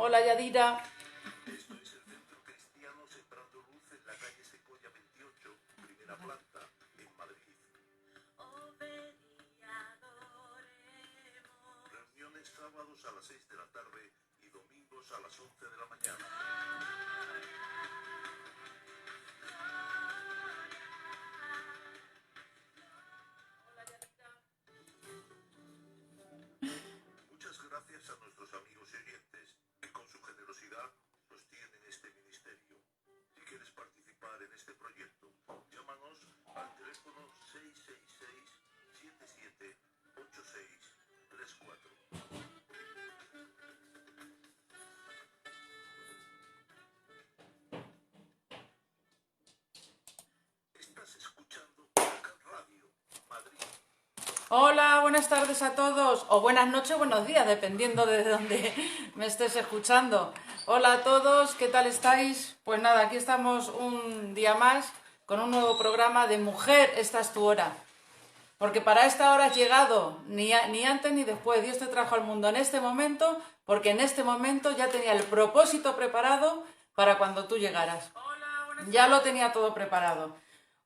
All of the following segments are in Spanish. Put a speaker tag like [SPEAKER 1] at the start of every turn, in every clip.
[SPEAKER 1] Hola, Yadira.
[SPEAKER 2] Esto es el Centro Cristiano Sembrando Luz en la calle Secoya 28, primera planta, en Madrid. Reuniones sábados a las 6 de la tarde y domingos a las 11 de la mañana. Muchas gracias a nuestros amigos y oyentes que con su generosidad sostienen este ministerio. Si quieres participar en este proyecto, llámanos al teléfono 666-778634. Estás escuchando Cacat Radio, Madrid.
[SPEAKER 1] Hola, buenas tardes a todos. O buenas noches o buenos días, dependiendo de dónde me estés escuchando. Hola a todos, ¿qué tal estáis? Pues nada, aquí estamos un día más con un nuevo programa de Mujer, esta es tu hora. Porque para esta hora has llegado, ni antes ni después. Dios te trajo al mundo en este momento, porque en este momento ya tenía el propósito preparado para cuando tú llegaras. Ya lo tenía todo preparado.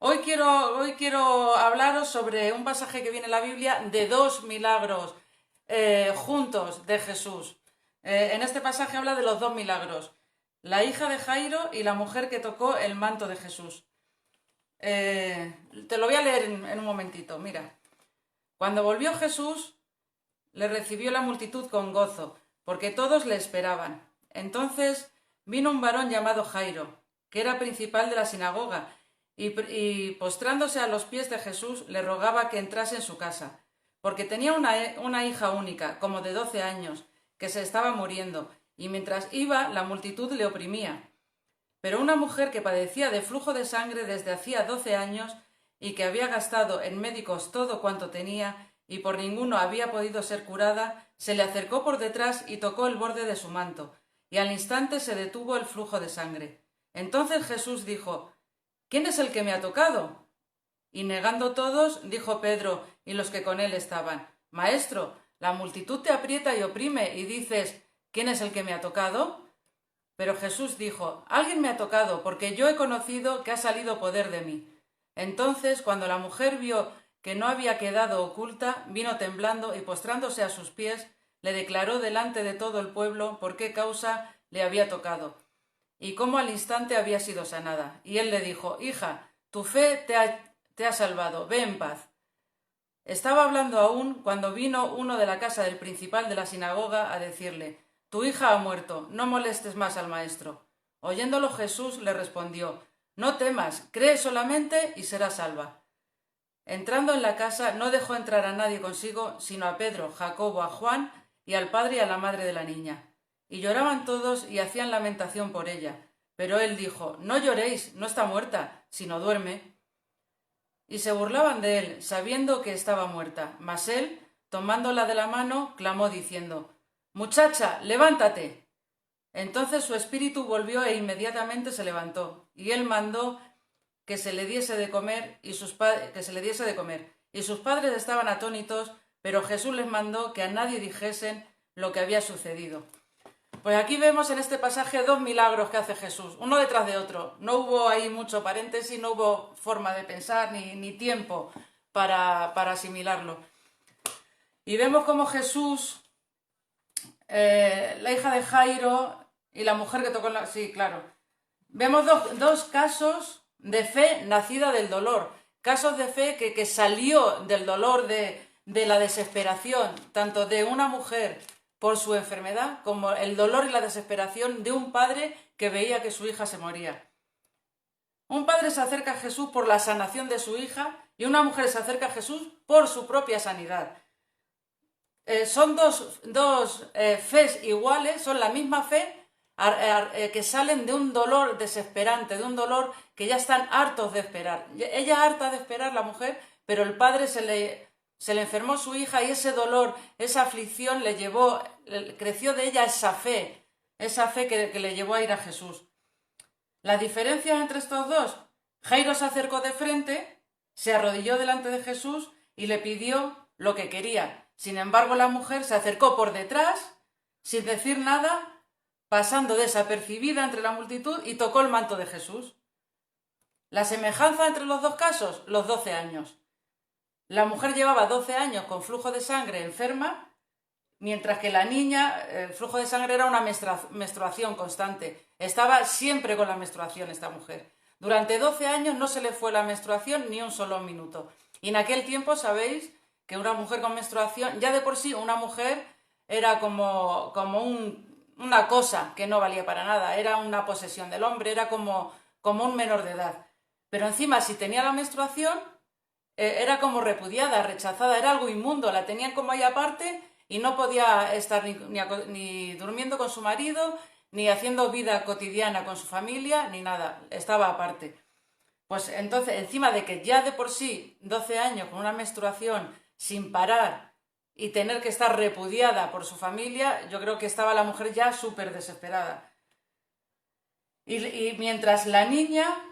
[SPEAKER 1] Hoy quiero hablaros sobre un pasaje que viene en la Biblia de dos milagros juntos de Jesús. En este pasaje habla de los dos milagros. La hija de Jairo y la mujer que tocó el manto de Jesús. Te lo voy a leer en un momentito, mira. Cuando volvió Jesús, le recibió la multitud con gozo, porque todos le esperaban. Entonces vino un varón llamado Jairo, que era principal de la sinagoga, y postrándose a los pies de Jesús, le rogaba que entrase en su casa, porque tenía una hija única, como de 12 años, que se estaba muriendo, y mientras iba, la multitud le oprimía. Pero una mujer que padecía de flujo de sangre desde hacía 12 años y que había gastado en médicos todo cuanto tenía y por ninguno había podido ser curada, se le acercó por detrás y tocó el borde de su manto, y al instante se detuvo el flujo de sangre. Entonces Jesús dijo: ¿Quién es el que me ha tocado? Y negando todos, dijo Pedro y los que con él estaban: Maestro, la multitud te aprieta y oprime, y dices: ¿Quién es el que me ha tocado? Pero Jesús dijo: Alguien me ha tocado, porque yo he conocido que ha salido poder de mí. Entonces, cuando la mujer vio que no había quedado oculta, vino temblando y postrándose a sus pies, le declaró delante de todo el pueblo por qué causa le había tocado y cómo al instante había sido sanada. Y él le dijo: Hija, tu fe te ha salvado, ve en paz. Estaba hablando aún cuando vino uno de la casa del principal de la sinagoga a decirle: Tu hija ha muerto, no molestes más al maestro. Oyéndolo Jesús le respondió: No temas, cree solamente y serás salva. Entrando en la casa no dejó entrar a nadie consigo, sino a Pedro, Jacobo, a Juan y al padre y a la madre de la niña. Y lloraban todos y hacían lamentación por ella. Pero él dijo: No lloréis, no está muerta, sino duerme. Y se burlaban de él, sabiendo que estaba muerta. Mas él, tomándola de la mano, clamó diciendo: Muchacha, levántate. Entonces su espíritu volvió e inmediatamente se levantó. Y él mandó que se le diese de comer, y sus padres estaban atónitos, pero Jesús les mandó que a nadie dijesen lo que había sucedido. Pues aquí vemos en este pasaje dos milagros que hace Jesús, uno detrás de otro. No hubo ahí mucho paréntesis, no hubo forma de pensar ni tiempo para asimilarlo. Y vemos cómo Jesús, la hija de Jairo y la mujer que tocó Sí, claro. Vemos dos casos de fe nacida del dolor. Casos de fe que salió del dolor, de la desesperación, tanto de una mujer por su enfermedad, como el dolor y la desesperación de un padre que veía que su hija se moría. Un padre se acerca a Jesús por la sanación de su hija y una mujer se acerca a Jesús por su propia sanidad. Son dos fes iguales, son la misma fe, que salen de un dolor desesperante, de un dolor que ya están hartos de esperar. Ella harta de esperar, la mujer, pero el padre se le enfermó su hija y ese dolor, esa aflicción creció de ella esa fe que le llevó a ir a Jesús. La diferencia entre estos dos: Jairo se acercó de frente, se arrodilló delante de Jesús y le pidió lo que quería. Sin embargo, la mujer se acercó por detrás, sin decir nada, pasando desapercibida entre la multitud y tocó el manto de Jesús. La semejanza entre los dos casos, los 12 años. La mujer llevaba 12 años con flujo de sangre enferma, mientras que la niña, el flujo de sangre era una menstruación constante. Estaba siempre con la menstruación esta mujer. Durante 12 años no se le fue la menstruación ni un solo minuto. Y en aquel tiempo sabéis que una mujer con menstruación, ya de por sí una mujer era como una cosa que no valía para nada, era una posesión del hombre, era como un menor de edad. Pero encima, si tenía la menstruación, era como repudiada, rechazada, era algo inmundo, la tenían como ahí aparte y no podía estar ni durmiendo con su marido, ni haciendo vida cotidiana con su familia, ni nada, estaba aparte. Pues entonces, encima de que ya de por sí 12 años con una menstruación sin parar y tener que estar repudiada por su familia, yo creo que estaba la mujer ya súper desesperada. Y mientras la niña,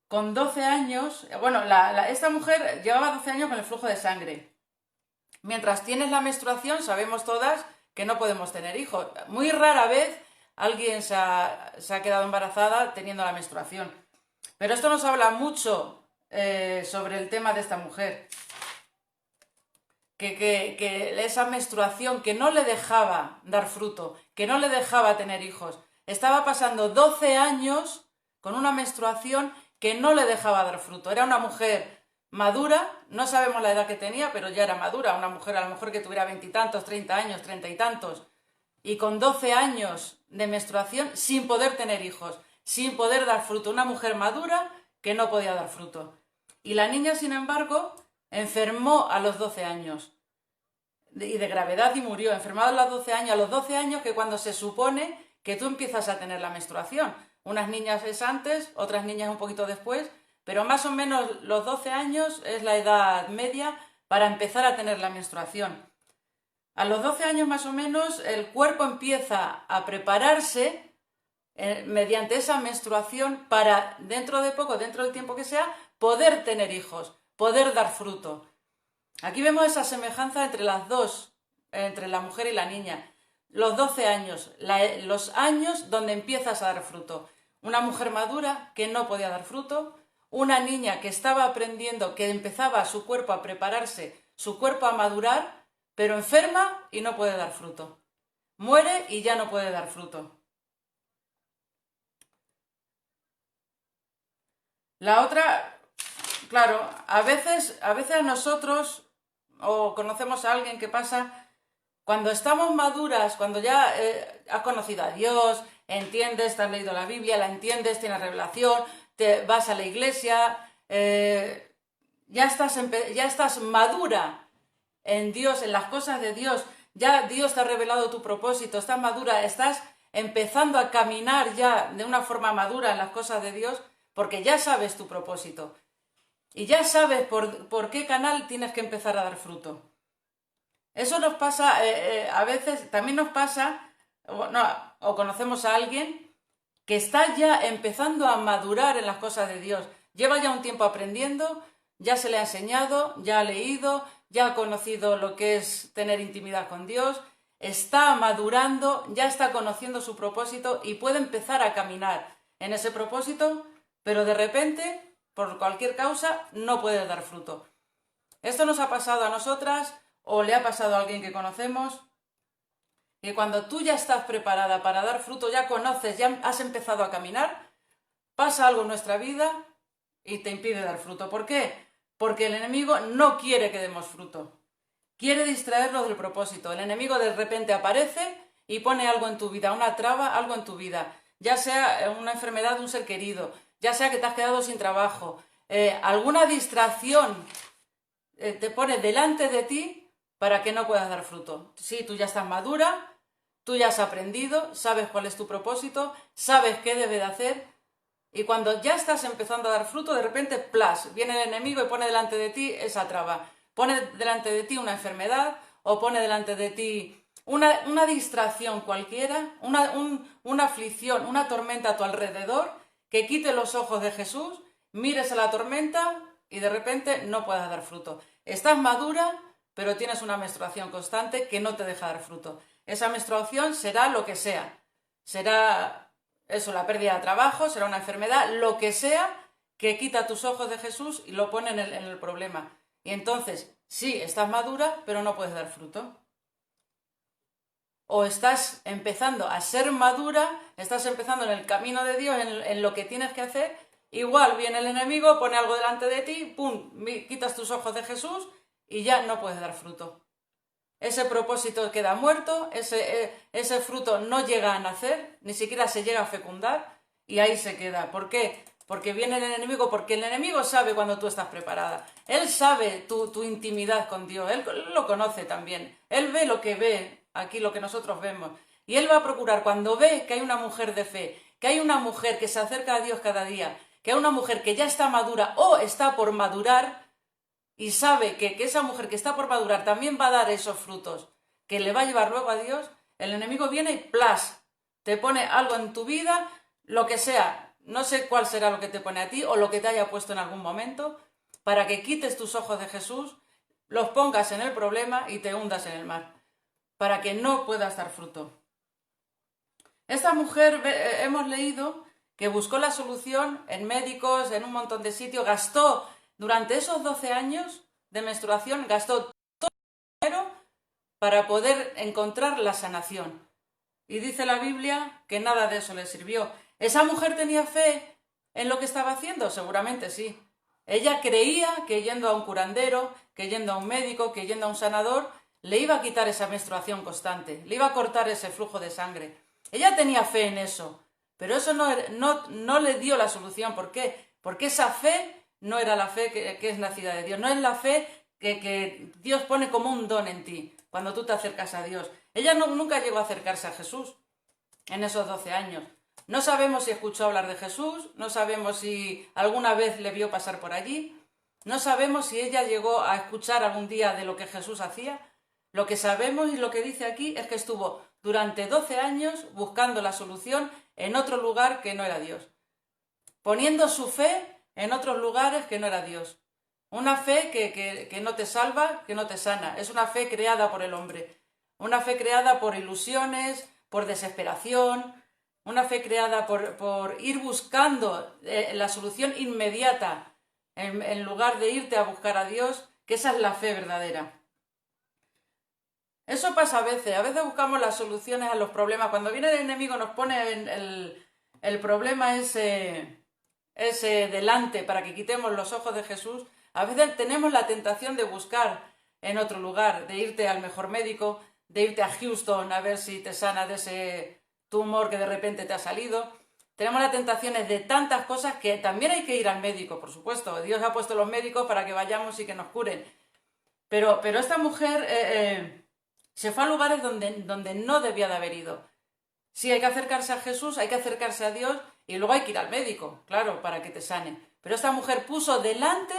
[SPEAKER 1] con 12 años, bueno, esta mujer llevaba 12 años con el flujo de sangre. Mientras tienes la menstruación, sabemos todas que no podemos tener hijos. Muy rara vez alguien se ha quedado embarazada teniendo la menstruación. Pero esto nos habla mucho sobre el tema de esta mujer. Que esa menstruación que no le dejaba dar fruto, que no le dejaba tener hijos. Estaba pasando 12 años con una menstruación que no le dejaba dar fruto. Era una mujer madura, no sabemos la edad que tenía, pero ya era madura. Una mujer a lo mejor que tuviera 20 y tantos, 30 años, 30 y tantos. Y con 12 años de menstruación sin poder tener hijos, sin poder dar fruto. Una mujer madura que no podía dar fruto. Y la niña, sin embargo, enfermó a los 12 años y de gravedad y murió, enfermada a los 12 años, que cuando se supone que tú empiezas a tener la menstruación. Unas niñas es antes, otras niñas un poquito después, pero más o menos los 12 años es la edad media para empezar a tener la menstruación. A los 12 años más o menos el cuerpo empieza a prepararse mediante esa menstruación para dentro de poco, dentro del tiempo que sea, poder tener hijos, poder dar fruto. Aquí vemos esa semejanza entre las dos, entre la mujer y la niña. Los 12 años, los años donde empiezas a dar fruto. Una mujer madura que no podía dar fruto, una niña que estaba aprendiendo, que empezaba su cuerpo a prepararse, su cuerpo a madurar, pero enferma y no puede dar fruto. Muere y ya no puede dar fruto. La otra, claro, a veces a nosotros, o conocemos a alguien que pasa, cuando estamos maduras, cuando ya has conocido a Dios, entiendes, te has leído la Biblia, la entiendes, tienes revelación, te vas a la iglesia, ya estás madura en Dios, en las cosas de Dios, ya Dios te ha revelado tu propósito, estás madura, estás empezando a caminar ya de una forma madura en las cosas de Dios, porque ya sabes tu propósito y ya sabes por qué canal tienes que empezar a dar fruto. Eso nos pasa, a veces también nos pasa, o conocemos a alguien que está ya empezando a madurar en las cosas de Dios. Lleva ya un tiempo aprendiendo, ya se le ha enseñado, ya ha leído, ya ha conocido lo que es tener intimidad con Dios, está madurando, ya está conociendo su propósito y puede empezar a caminar en ese propósito, pero de repente, por cualquier causa, no puede dar fruto. Esto nos ha pasado a nosotras o le ha pasado a alguien que conocemos, que cuando tú ya estás preparada para dar fruto, ya conoces, ya has empezado a caminar, pasa algo en nuestra vida y te impide dar fruto. ¿Por qué? Porque el enemigo no quiere que demos fruto. Quiere distraernos del propósito. El enemigo de repente aparece y pone algo en tu vida, una traba, algo en tu vida. Ya sea una enfermedad de un ser querido, ya sea que te has quedado sin trabajo, alguna distracción te pone delante de ti para que no puedas dar fruto. Sí, tú ya estás madura, tú ya has aprendido, sabes cuál es tu propósito, sabes qué debes de hacer, y cuando ya estás empezando a dar fruto, de repente, ¡plas!, viene el enemigo y pone delante de ti esa traba. Pone delante de ti una enfermedad o pone delante de ti una distracción cualquiera, una aflicción, una tormenta a tu alrededor, que quite los ojos de Jesús, mires a la tormenta y de repente no puedas dar fruto. Estás madura, pero tienes una menstruación constante que no te deja dar fruto. Esa menstruación será lo que sea. será eso, la pérdida de trabajo, será una enfermedad, lo que sea que quita tus ojos de Jesús y lo pone en el problema. Y entonces, sí, estás madura, pero no puedes dar fruto. O estás empezando a ser madura, estás empezando en el camino de Dios, en lo que tienes que hacer. Igual viene el enemigo, pone algo delante de ti, pum, quitas tus ojos de Jesús y ya no puedes dar fruto. Ese propósito queda muerto, ese fruto no llega a nacer, ni siquiera se llega a fecundar y ahí se queda. ¿Por qué? Porque viene el enemigo, porque el enemigo sabe cuando tú estás preparada. Él sabe tu intimidad con Dios, él lo conoce también. Él ve lo que ve, aquí lo que nosotros vemos. Y él va a procurar, cuando ve que hay una mujer de fe, que hay una mujer que se acerca a Dios cada día, que hay una mujer que ya está madura o está por madurar, y sabe que esa mujer que está por madurar también va a dar esos frutos, que le va a llevar luego a Dios, el enemigo viene y ¡plas! Te pone algo en tu vida, lo que sea, no sé cuál será lo que te pone a ti o lo que te haya puesto en algún momento, para que quites tus ojos de Jesús, los pongas en el problema y te hundas en el mar, para que no puedas dar fruto. Esta mujer, hemos leído que buscó la solución en médicos, en un montón de sitios, gastó durante esos 12 años de menstruación, gastó todo el dinero para poder encontrar la sanación. Y dice la Biblia que nada de eso le sirvió. ¿Esa mujer tenía fe en lo que estaba haciendo? Seguramente sí. Ella creía que yendo a un curandero, que yendo a un médico, que yendo a un sanador, le iba a quitar esa menstruación constante, le iba a cortar ese flujo de sangre. Ella tenía fe en eso, pero eso no le dio la solución. ¿Por qué? Porque esa fe no era la fe que es nacida de Dios, no es la fe que Dios pone como un don en ti cuando tú te acercas a Dios. Ella nunca llegó a acercarse a Jesús en esos 12 años. No sabemos si escuchó hablar de Jesús, no sabemos si alguna vez le vio pasar por allí, no sabemos si ella llegó a escuchar algún día de lo que Jesús hacía. Lo que sabemos y lo que dice aquí es que estuvo durante 12 años buscando la solución en otro lugar que no era Dios, poniendo su fe en otros lugares que no era Dios. Una fe que no te salva, que no te sana. Es una fe creada por el hombre. Una fe creada por ilusiones, por desesperación. Una fe creada por ir buscando la solución inmediata en lugar de irte a buscar a Dios, que esa es la fe verdadera. Eso pasa a veces buscamos las soluciones a los problemas. Cuando viene el enemigo nos pone el problema ese delante para que quitemos los ojos de Jesús, a veces tenemos la tentación de buscar en otro lugar, de irte al mejor médico, de irte a Houston a ver si te sana de ese tumor que de repente te ha salido. Tenemos las tentaciones de tantas cosas que también hay que ir al médico, por supuesto. Dios ha puesto los médicos para que vayamos y que nos curen. Pero esta mujer se fue a lugares donde no debía de haber ido. Sí, hay que acercarse a Jesús, hay que acercarse a Dios y luego hay que ir al médico, claro, para que te sane. Pero esta mujer puso delante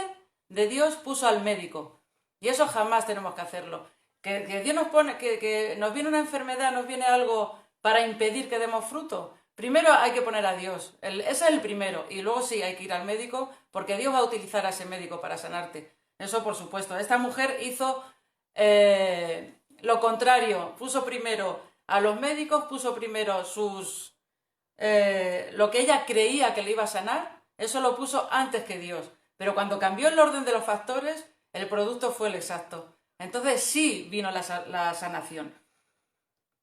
[SPEAKER 1] de Dios, puso al médico. Y eso jamás tenemos que hacerlo. Que Dios nos pone, que nos viene una enfermedad, nos viene algo para impedir que demos fruto. Primero hay que poner a Dios, ese es el primero. Y luego sí, hay que ir al médico porque Dios va a utilizar a ese médico para sanarte. Eso por supuesto. Esta mujer hizo lo contrario, puso primero a los médicos, puso primero lo que ella creía que le iba a sanar, eso lo puso antes que Dios. Pero cuando cambió el orden de los factores, el producto fue el exacto. Entonces sí vino la sanación.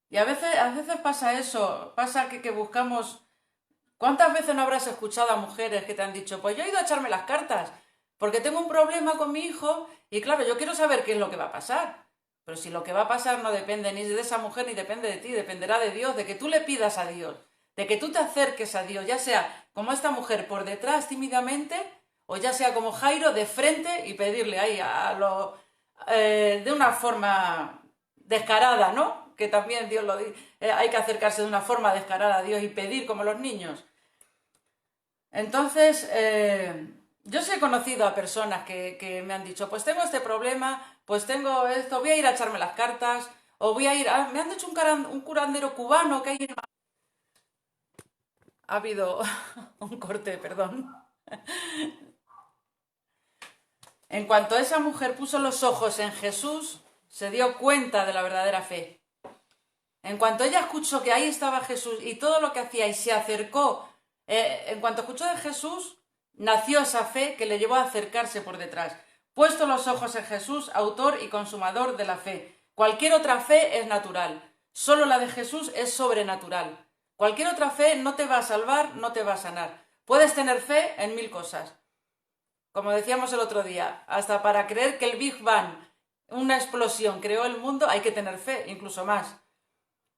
[SPEAKER 1] Y a veces pasa eso, pasa que buscamos... ¿Cuántas veces no habrás escuchado a mujeres que te han dicho, pues yo he ido a echarme las cartas, porque tengo un problema con mi hijo y claro, yo quiero saber qué es lo que va a pasar? Pero si lo que va a pasar no depende ni de esa mujer ni depende de ti, dependerá de Dios, de que tú le pidas a Dios, de que tú te acerques a Dios, ya sea como esta mujer por detrás tímidamente, o ya sea como Jairo de frente y pedirle ahí de una forma descarada, ¿no? Que también Dios lo dice, hay que acercarse de una forma descarada a Dios y pedir como los niños. Entonces, yo sí he conocido a personas que me han dicho, pues tengo este problema, pues tengo esto, voy a ir a echarme las cartas, o voy a ir me han dicho un curandero cubano que hay en... Ha habido un corte, perdón. En cuanto esa mujer puso los ojos en Jesús, se dio cuenta de la verdadera fe. En cuanto ella escuchó que ahí estaba Jesús y todo lo que hacía y se acercó, en cuanto escuchó de Jesús, nació esa fe que le llevó a acercarse por detrás. Puesto los ojos en Jesús, autor y consumador de la fe. Cualquier otra fe es natural, solo la de Jesús es sobrenatural. Cualquier otra fe no te va a salvar, no te va a sanar. Puedes tener fe en 1000 cosas. Como decíamos el otro día, hasta para creer que el Big Bang, una explosión, creó el mundo, hay que tener fe, incluso más.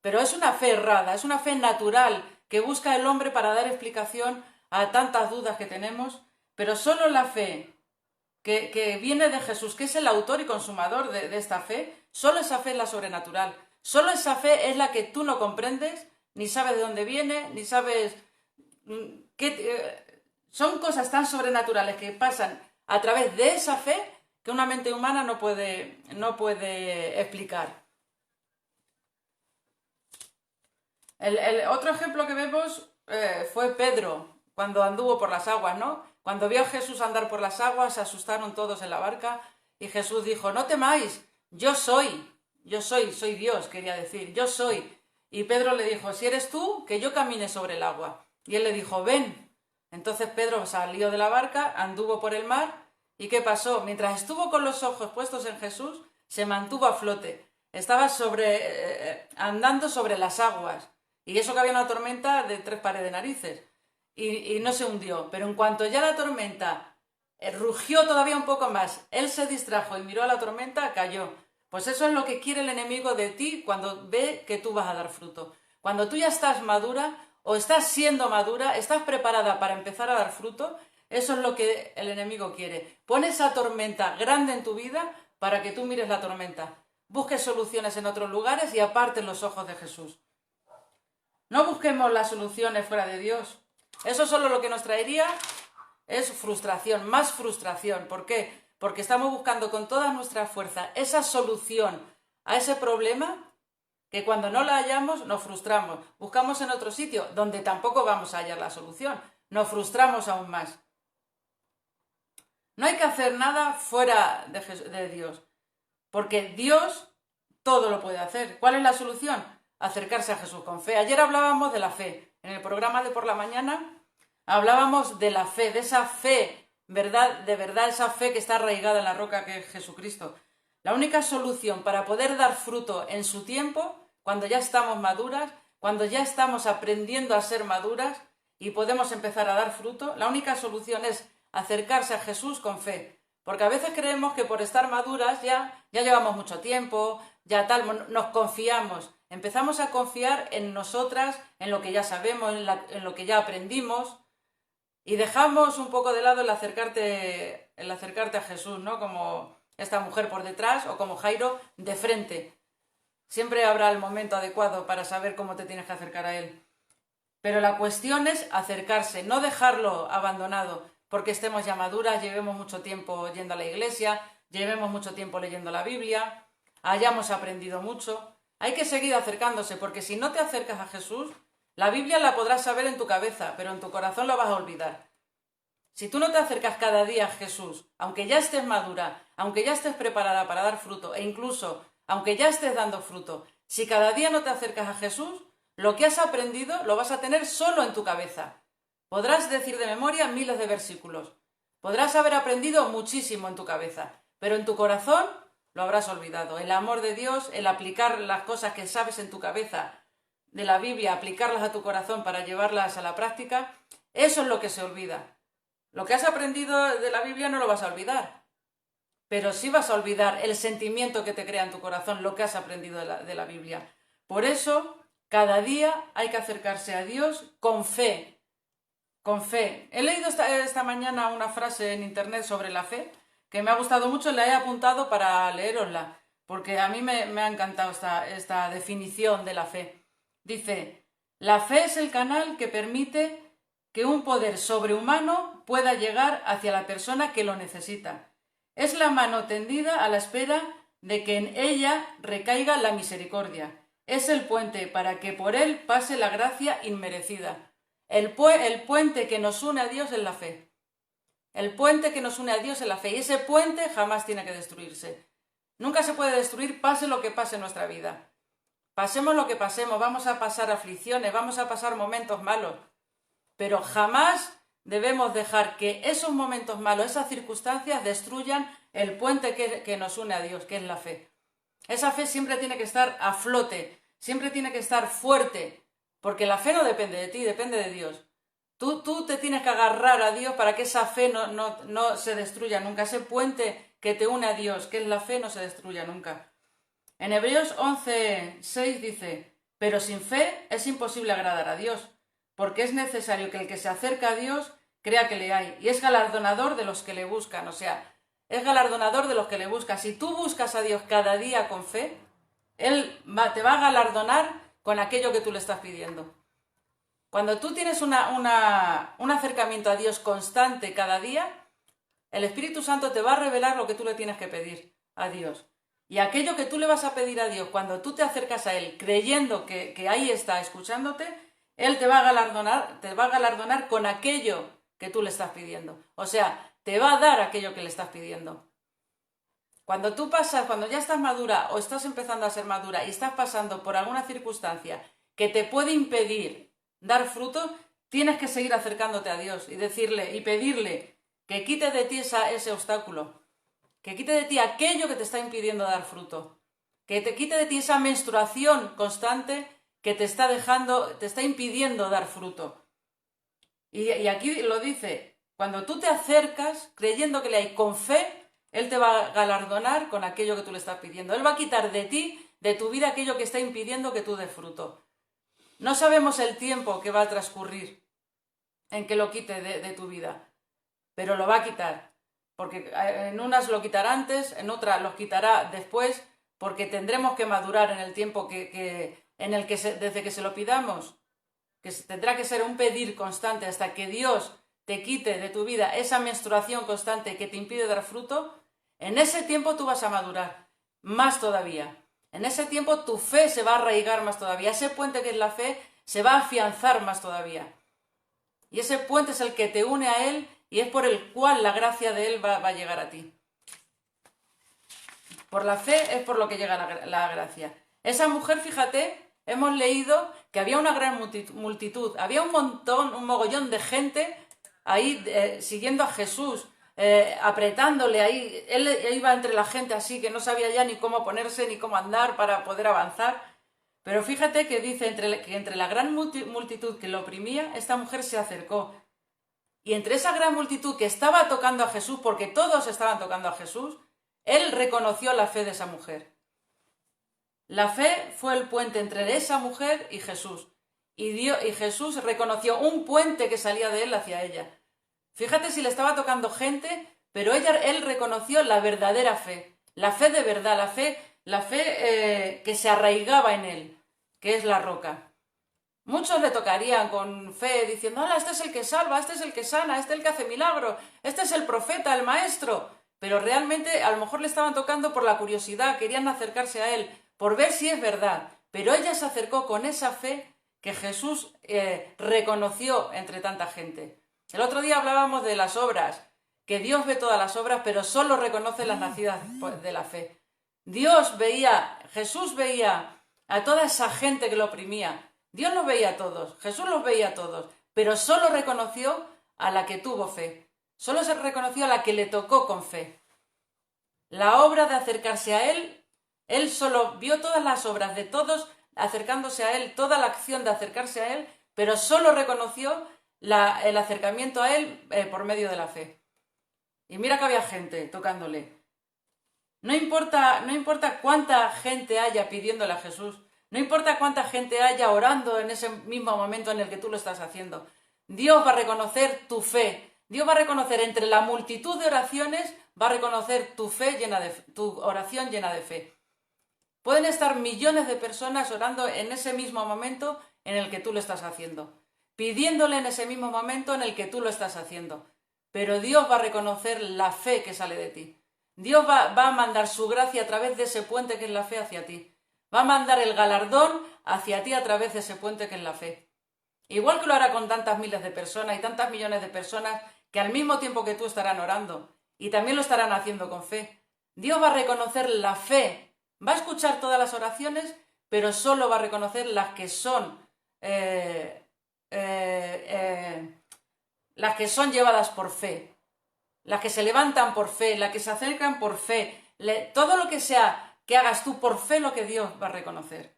[SPEAKER 1] Pero es una fe errada, es una fe natural que busca el hombre para dar explicación a tantas dudas que tenemos, pero solo la fe que viene de Jesús, que es el autor y consumador de esta fe, solo esa fe es la sobrenatural. Solo esa fe es la que tú no comprendes, ni sabes de dónde viene, ni sabes qué... son cosas tan sobrenaturales que pasan a través de esa fe que una mente humana no puede explicar. El otro ejemplo que vemos fue Pedro, cuando anduvo por las aguas, ¿no? Cuando vio a Jesús andar por las aguas, se asustaron todos en la barca y Jesús dijo, no temáis, yo soy Dios, quería decir, yo soy. Y Pedro le dijo, si eres tú, que yo camine sobre el agua. Y él le dijo, ven. Entonces Pedro salió de la barca, anduvo por el mar, ¿y qué pasó? Mientras estuvo con los ojos puestos en Jesús, se mantuvo a flote. Estaba andando sobre las aguas. Y eso que había una tormenta de 3 pares de narices. Y no se hundió. Pero en cuanto ya la tormenta rugió todavía un poco más, él se distrajo y miró a la tormenta, cayó. Pues eso es lo que quiere el enemigo de ti cuando ve que tú vas a dar fruto. Cuando tú ya estás madura o estás siendo madura, estás preparada para empezar a dar fruto, eso es lo que el enemigo quiere. Pone esa tormenta grande en tu vida para que tú mires la tormenta. Busques soluciones en otros lugares y apartes los ojos de Jesús. No busquemos las soluciones fuera de Dios. Eso solo lo que nos traería es frustración, más frustración. ¿Por qué? Porque estamos buscando con toda nuestra fuerza esa solución a ese problema que cuando no la hallamos nos frustramos. Buscamos en otro sitio donde tampoco vamos a hallar la solución. Nos frustramos aún más. No hay que hacer nada fuera de Dios, porque Dios todo lo puede hacer. ¿Cuál es la solución? Acercarse a Jesús con fe. Ayer hablábamos de la fe. En el programa de por la mañana hablábamos de la fe, de esa fe, de verdad, esa fe que está arraigada en la roca que es Jesucristo. La única solución para poder dar fruto en su tiempo, cuando ya estamos maduras, cuando ya estamos aprendiendo a ser maduras y podemos empezar a dar fruto, la única solución es acercarse a Jesús con fe. Porque a veces creemos que por estar maduras ya llevamos mucho tiempo, ya tal, nos confiamos. Empezamos a confiar en nosotras, en lo que ya sabemos, en lo que ya aprendimos, y dejamos un poco de lado el acercarte a Jesús, ¿no? Como esta mujer por detrás o como Jairo de frente. Siempre habrá el momento adecuado para saber cómo te tienes que acercar a él. Pero la cuestión es acercarse, no dejarlo abandonado, porque estemos ya maduras, llevemos mucho tiempo yendo a la iglesia, llevemos mucho tiempo leyendo la Biblia, hayamos aprendido mucho. Hay que seguir acercándose, porque si no te acercas a Jesús, la Biblia la podrás saber en tu cabeza, pero en tu corazón la vas a olvidar. Si tú no te acercas cada día a Jesús, aunque ya estés madura, aunque ya estés preparada para dar fruto, e incluso aunque ya estés dando fruto, si cada día no te acercas a Jesús, lo que has aprendido lo vas a tener solo en tu cabeza. Podrás decir de memoria miles de versículos, podrás haber aprendido muchísimo en tu cabeza, pero en tu corazón lo habrás olvidado. El amor de Dios, el aplicar las cosas que sabes en tu cabeza de la Biblia, aplicarlas a tu corazón para llevarlas a la práctica, eso es lo que se olvida. Lo que has aprendido de la Biblia no lo vas a olvidar, pero sí vas a olvidar el sentimiento que te crea en tu corazón lo que has aprendido de la Biblia. Por eso, cada día hay que acercarse a Dios con fe. Con fe. He leído esta mañana una frase en internet sobre la fe que me ha gustado mucho, la he apuntado para leerosla, porque a mí me ha encantado esta definición de la fe. Dice, la fe es el canal que permite que un poder sobrehumano pueda llegar hacia la persona que lo necesita. Es la mano tendida a la espera de que en ella recaiga la misericordia. Es el puente para que por él pase la gracia inmerecida. El puente que nos une a Dios es la fe. El puente que nos une a Dios es la fe. Y ese puente jamás tiene que destruirse. Nunca se puede destruir, pase lo que pase en nuestra vida. pasemos lo que pasemos, vamos a pasar aflicciones, vamos a pasar momentos malos, pero jamás debemos dejar que esos momentos malos, esas circunstancias destruyan el puente que nos une a Dios, que es la fe. Esa fe siempre tiene que estar a flote, siempre tiene que estar fuerte, porque la fe no depende de ti, depende de Dios. Tú te tienes que agarrar a Dios para que esa fe no se destruya nunca. Ese puente que te une a Dios, que es la fe, no se destruya nunca. En Hebreos 11:6 dice, pero sin fe es imposible agradar a Dios, porque es necesario que el que se acerca a Dios crea que le hay, y es galardonador de los que le buscan, o sea, es galardonador de los que le buscan. Si tú buscas a Dios cada día con fe, Él te va a galardonar con aquello que tú le estás pidiendo. Cuando tú tienes un acercamiento a Dios constante cada día, el Espíritu Santo te va a revelar lo que tú le tienes que pedir a Dios. Y aquello que tú le vas a pedir a Dios, cuando tú te acercas a Él creyendo que ahí está escuchándote, Él te va a galardonar con aquello que tú le estás pidiendo. O sea, te va a dar aquello que le estás pidiendo. Cuando ya estás madura o estás empezando a ser madura y estás pasando por alguna circunstancia que te puede impedir dar fruto, tienes que seguir acercándote a Dios y decirle y pedirle que quite de ti ese obstáculo, que quite de ti aquello que te está impidiendo dar fruto, que te quite de ti esa menstruación constante que te está impidiendo dar fruto. Y aquí lo dice, cuando tú te acercas creyendo que le hay con fe, Él te va a galardonar con aquello que tú le estás pidiendo. Él va a quitar de ti, de tu vida, aquello que está impidiendo que tú des fruto. No sabemos el tiempo que va a transcurrir en que lo quite de tu vida, pero lo va a quitar. Porque en unas lo quitará antes, en otras lo quitará después, porque tendremos que madurar en el tiempo desde que se lo pidamos, que tendrá que ser un pedir constante hasta que Dios te quite de tu vida esa menstruación constante que te impide dar fruto. En ese tiempo tú vas a madurar más todavía. En ese tiempo tu fe se va a arraigar más todavía. Ese puente que es la fe se va a afianzar más todavía. Y ese puente es el que te une a Él y es por el cual la gracia de Él va a llegar a ti. Por la fe es por lo que llega la gracia. Esa mujer, fíjate, hemos leído que había una gran multitud, había un mogollón de gente ahí siguiendo a Jesús, apretándole ahí. Él iba entre la gente así que no sabía ya ni cómo ponerse ni cómo andar para poder avanzar. Pero fíjate que dice que entre la gran multitud que lo oprimía, esta mujer se acercó. Y entre esa gran multitud que estaba tocando a Jesús, porque todos estaban tocando a Jesús, Él reconoció la fe de esa mujer. La fe fue el puente entre esa mujer y Jesús. Y Jesús reconoció un puente que salía de Él hacia ella. Fíjate si le estaba tocando gente, pero Él reconoció la verdadera fe. La fe de verdad, la fe que se arraigaba en Él, que es la roca. Muchos le tocarían con fe diciendo, hola, este es el que salva, este es el que sana, este es el que hace milagros, este es el profeta, el maestro. Pero realmente a lo mejor le estaban tocando por la curiosidad, querían acercarse a Él, por ver si es verdad. Pero ella se acercó con esa fe que Jesús reconoció entre tanta gente. El otro día hablábamos de las obras, que Dios ve todas las obras, pero solo reconoce las nacidas de la fe. Jesús veía a toda esa gente que lo oprimía. Dios los veía a todos, Jesús los veía a todos, pero solo reconoció a la que tuvo fe. Solo se reconoció a la que le tocó con fe. La obra de acercarse a Él solo vio todas las obras de todos acercándose a Él, toda la acción de acercarse a Él, pero solo reconoció el acercamiento a Él por medio de la fe. Y mira que había gente tocándole. No importa cuánta gente haya pidiéndole a Jesús, no importa cuánta gente haya orando en ese mismo momento en el que tú lo estás haciendo. Dios va a reconocer tu fe. Dios va a reconocer entre la multitud de oraciones, va a reconocer tu oración llena de fe. Pueden estar millones de personas orando en ese mismo momento en el que tú lo estás haciendo, pidiéndole en ese mismo momento en el que tú lo estás haciendo. Pero Dios va a reconocer la fe que sale de ti. Dios va a mandar su gracia a través de ese puente que es la fe hacia ti. Va a mandar el galardón hacia ti a través de ese puente que es la fe. Igual que lo hará con tantas miles de personas y tantas millones de personas que al mismo tiempo que tú estarán orando y también lo estarán haciendo con fe. Dios va a reconocer la fe, va a escuchar todas las oraciones, pero solo va a reconocer las que son llevadas por fe, las que se levantan por fe, las que se acercan por fe. Todo lo que sea que hagas tú por fe, lo que Dios va a reconocer.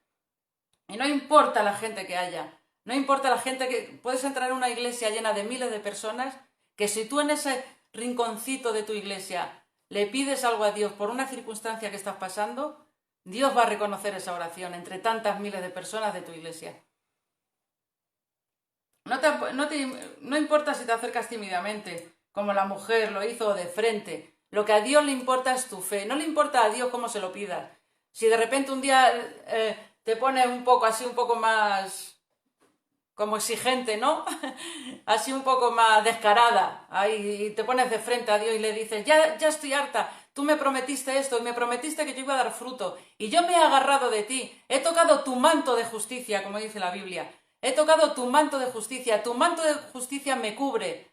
[SPEAKER 1] Y no importa la gente que haya, no importa la gente que... Puedes entrar en una iglesia llena de miles de personas, que si tú en ese rinconcito de tu iglesia le pides algo a Dios por una circunstancia que estás pasando, Dios va a reconocer esa oración entre tantas miles de personas de tu iglesia. No importa si te acercas tímidamente, como la mujer lo hizo de frente. Lo que a Dios le importa es tu fe. No le importa a Dios cómo se lo pidas. Si de repente un día te pones un poco más como exigente, ¿no? Así un poco más descarada, ahí, y te pones de frente a Dios y le dices, ya estoy harta, tú me prometiste esto y me prometiste que yo iba a dar fruto, y yo me he agarrado de ti, he tocado tu manto de justicia, como dice la Biblia, he tocado tu manto de justicia me cubre.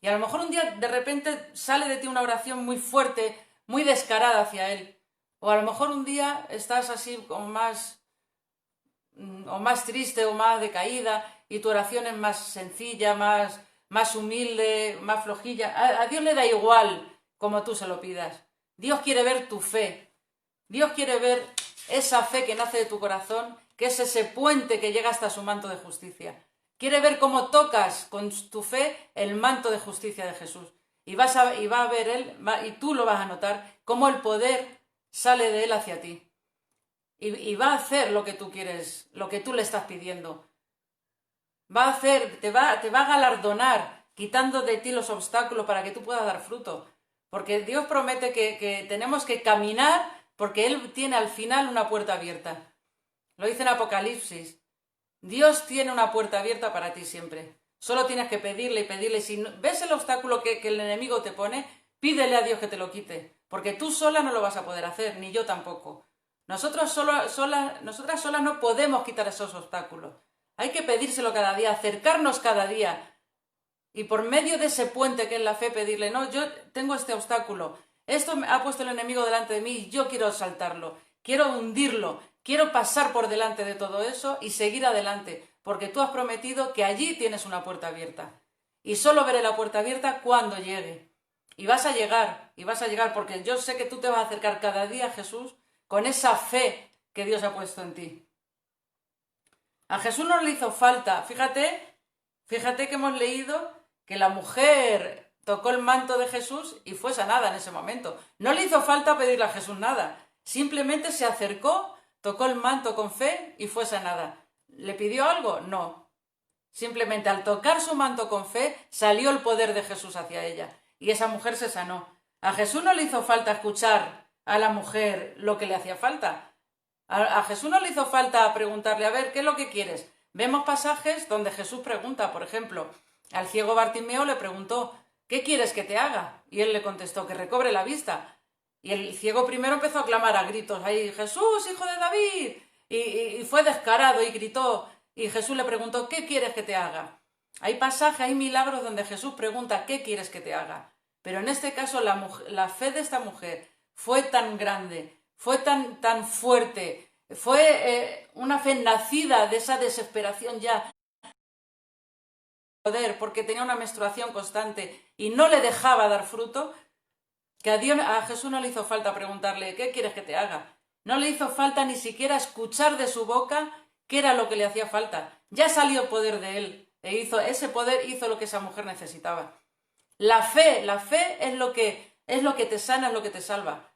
[SPEAKER 1] Y a lo mejor un día de repente sale de ti una oración muy fuerte, muy descarada hacia Él. O a lo mejor un día estás así como más triste o más decaída y tu oración es más sencilla, más humilde, más flojilla. A Dios le da igual como tú se lo pidas. Dios quiere ver tu fe. Dios quiere ver esa fe que nace de tu corazón, que es ese puente que llega hasta su manto de justicia. Quiere ver cómo tocas con tu fe el manto de justicia de Jesús. Y va a ver Él, y tú lo vas a notar, cómo el poder sale de Él hacia ti. Y va a hacer lo que tú quieres, lo que tú le estás pidiendo. Te va a galardonar, quitando de ti los obstáculos para que tú puedas dar fruto. Porque Dios promete que tenemos que caminar porque Él tiene al final una puerta abierta. Lo dice en Apocalipsis. Dios tiene una puerta abierta para ti siempre. Solo tienes que pedirle y pedirle. Si ves el obstáculo que el enemigo te pone, pídele a Dios que te lo quite. Porque tú sola no lo vas a poder hacer, ni yo tampoco. Nosotras solas no podemos quitar esos obstáculos. Hay que pedírselo cada día, acercarnos cada día. Y por medio de ese puente que es la fe, pedirle, no, yo tengo este obstáculo. Esto me ha puesto el enemigo delante de mí y yo quiero saltarlo. Quiero hundirlo. Quiero pasar por delante de todo eso y seguir adelante. Porque tú has prometido que allí tienes una puerta abierta. Y solo veré la puerta abierta cuando llegue. Y vas a llegar porque yo sé que tú te vas a acercar cada día a Jesús con esa fe que Dios ha puesto en ti. A Jesús no le hizo falta. Fíjate que hemos leído que la mujer tocó el manto de Jesús y fue sanada en ese momento. No le hizo falta pedirle a Jesús nada. Simplemente se acercó, tocó el manto con fe y fue sanada. ¿Le pidió algo? No. Simplemente al tocar su manto con fe salió el poder de Jesús hacia ella y esa mujer se sanó. A Jesús no le hizo falta escuchar a la mujer lo que le hacía falta. A Jesús no le hizo falta preguntarle, a ver, ¿qué es lo que quieres? Vemos pasajes donde Jesús pregunta, por ejemplo, al ciego Bartimeo le preguntó, ¿qué quieres que te haga? Y él le contestó, que recobre la vista. Y el ciego primero empezó a clamar a gritos, ahí, Jesús, hijo de David. Y fue descarado y gritó, y Jesús le preguntó, ¿qué quieres que te haga? Hay pasajes, hay milagros donde Jesús pregunta, ¿qué quieres que te haga? Pero en este caso la fe de esta mujer fue tan grande, fue tan fuerte, fue una fe nacida de esa desesperación ya, porque tenía una menstruación constante y no le dejaba dar fruto, que a Jesús no le hizo falta preguntarle, ¿qué quieres que te haga? No le hizo falta ni siquiera escuchar de su boca qué era lo que le hacía falta. Ya salió el poder de él, ese poder hizo lo que esa mujer necesitaba. La fe es lo que te sana, es lo que te salva.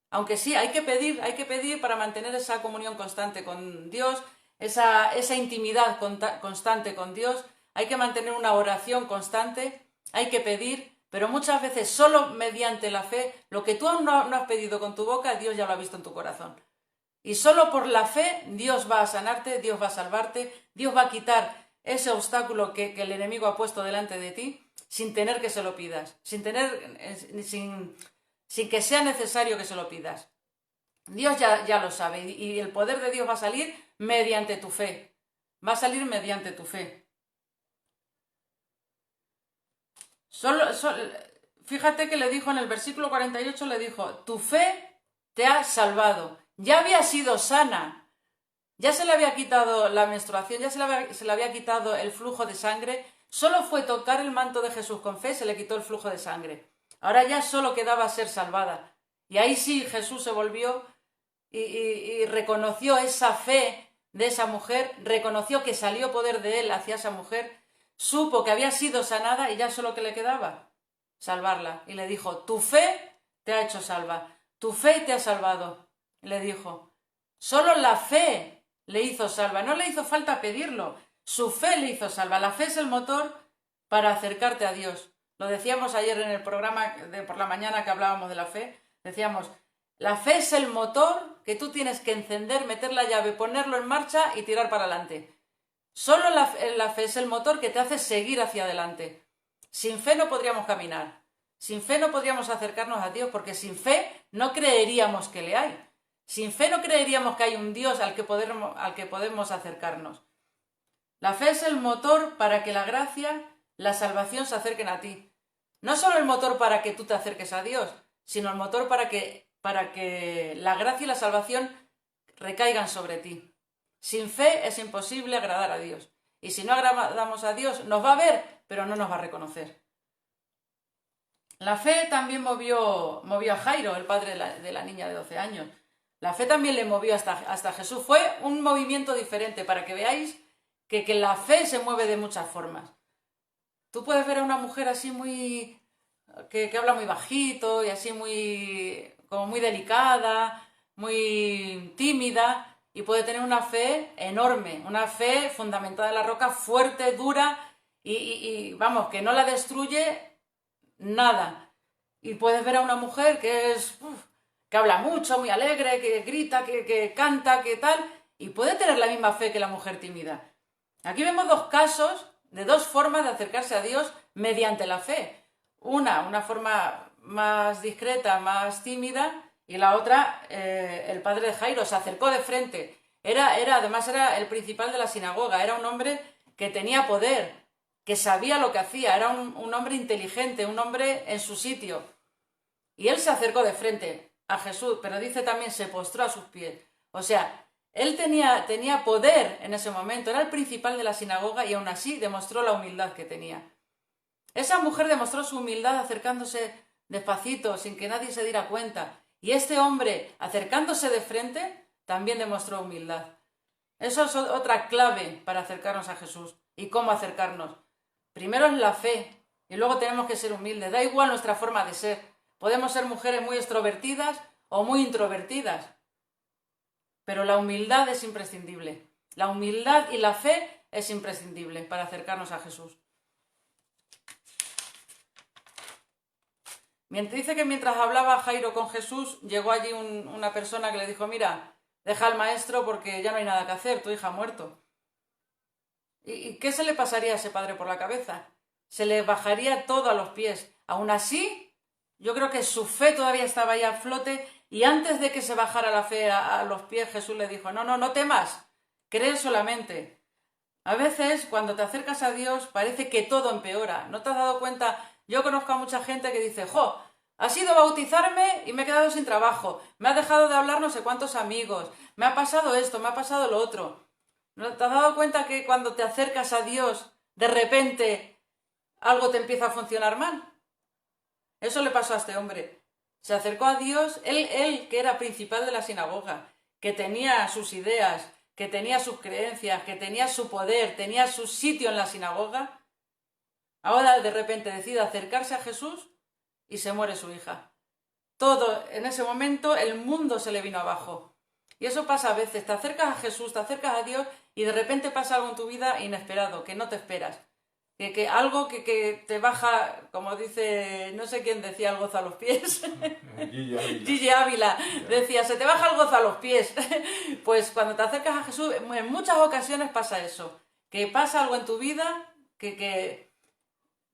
[SPEAKER 1] Aunque sí, hay que pedir para mantener esa comunión constante con Dios, esa intimidad constante con Dios, hay que mantener una oración constante, hay que pedir, pero muchas veces solo mediante la fe, lo que tú aún no has pedido con tu boca, Dios ya lo ha visto en tu corazón. Y solo por la fe Dios va a sanarte, Dios va a salvarte, Dios va a quitar ese obstáculo que el enemigo ha puesto delante de ti, sin tener que se lo pidas, sin que sea necesario que se lo pidas. Dios ya lo sabe y el poder de Dios va a salir mediante tu fe. Va a salir mediante tu fe. Fíjate que le dijo en el versículo 48, le dijo, tu fe te ha salvado. Ya había sido sana. ya se le había quitado la menstruación, ya se le había quitado el flujo de sangre, solo fue tocar el manto de Jesús con fe, se le quitó el flujo de sangre. Ahora ya solo quedaba ser salvada. Y ahí sí Jesús se volvió y reconoció esa fe de esa mujer, reconoció que salió poder de él hacia esa mujer, supo que había sido sanada y ya solo que le quedaba salvarla. Y le dijo, tu fe te ha hecho salva, tu fe te ha salvado, le dijo. Solo la fe le hizo salva, no le hizo falta pedirlo, su fe le hizo salva. La fe es el motor para acercarte a Dios. Lo decíamos ayer en el programa de por la mañana que hablábamos de la fe, decíamos, la fe es el motor que tú tienes que encender, meter la llave, ponerlo en marcha y tirar para adelante. Solo la fe es el motor que te hace seguir hacia adelante. Sin fe no podríamos caminar, sin fe no podríamos acercarnos a Dios, porque sin fe no creeríamos que le hay. Sin fe no creeríamos que hay un Dios al que podemos acercarnos. La fe es el motor para que la gracia, la salvación se acerquen a ti. No solo el motor para que tú te acerques a Dios, sino el motor para que la gracia y la salvación recaigan sobre ti. Sin fe es imposible agradar a Dios. Y si no agradamos a Dios, nos va a ver, pero no nos va a reconocer. La fe también movió a Jairo, el padre de la niña de 12 años. La fe también le movió hasta Jesús. Fue un movimiento diferente para que veáis que la fe se mueve de muchas formas. Tú puedes ver a una mujer así muy... que habla muy bajito y así como muy delicada, muy tímida, y puede tener una fe enorme, una fe fundamentada en la roca, fuerte, dura, y vamos, que no la destruye nada. Y puedes ver a una mujer que es... que habla mucho, muy alegre, que grita, que canta, que tal, y puede tener la misma fe que la mujer tímida. Aquí vemos dos casos de dos formas de acercarse a Dios mediante la fe. Una forma más discreta, más tímida, y la otra, el padre de Jairo, se acercó de frente. Además era el principal de la sinagoga, era un hombre que tenía poder, que sabía lo que hacía, era un hombre inteligente, un hombre en su sitio. Y él se acercó de frente a Jesús, pero dice también se postró a sus pies. O sea, él tenía poder en ese momento, era el principal de la sinagoga y aún así demostró la humildad que tenía. Esa mujer demostró su humildad acercándose despacito, sin que nadie se diera cuenta. Y este hombre, acercándose de frente, también demostró humildad. Eso es otra clave para acercarnos a Jesús. ¿Y cómo acercarnos? Primero es la fe, y luego tenemos que ser humildes. Da igual nuestra forma de ser. Podemos ser mujeres muy extrovertidas o muy introvertidas. Pero la humildad es imprescindible. La humildad y la fe es imprescindible para acercarnos a Jesús. Dice que mientras hablaba Jairo con Jesús, llegó allí una persona que le dijo, mira, deja al maestro porque ya no hay nada que hacer, tu hija ha muerto. ¿Y qué se le pasaría a ese padre por la cabeza? Se le bajaría todo a los pies. Aún así, yo creo que su fe todavía estaba ahí a flote y antes de que se bajara la fe a los pies, Jesús le dijo, no temas, cree solamente. A veces, cuando te acercas a Dios, parece que todo empeora. ¿No te has dado cuenta? Yo conozco a mucha gente que dice, has ido a bautizarme y me he quedado sin trabajo, me ha dejado de hablar no sé cuántos amigos, me ha pasado esto, me ha pasado lo otro. ¿No te has dado cuenta que cuando te acercas a Dios, de repente algo te empieza a funcionar mal? Eso le pasó a este hombre. Se acercó a Dios, él que era principal de la sinagoga, que tenía sus ideas, que tenía sus creencias, que tenía su poder, tenía su sitio en la sinagoga. Ahora de repente decide acercarse a Jesús y se muere su hija. Todo, en ese momento, el mundo se le vino abajo. Y eso pasa a veces, te acercas a Jesús, te acercas a Dios y de repente pasa algo en tu vida inesperado, que no te esperas. Que algo que te baja, como dice, no sé quién decía, el gozo a los pies. Gigi Ávila decía, se te baja el gozo a los pies. Pues cuando te acercas a Jesús, en muchas ocasiones pasa eso. Que pasa algo en tu vida que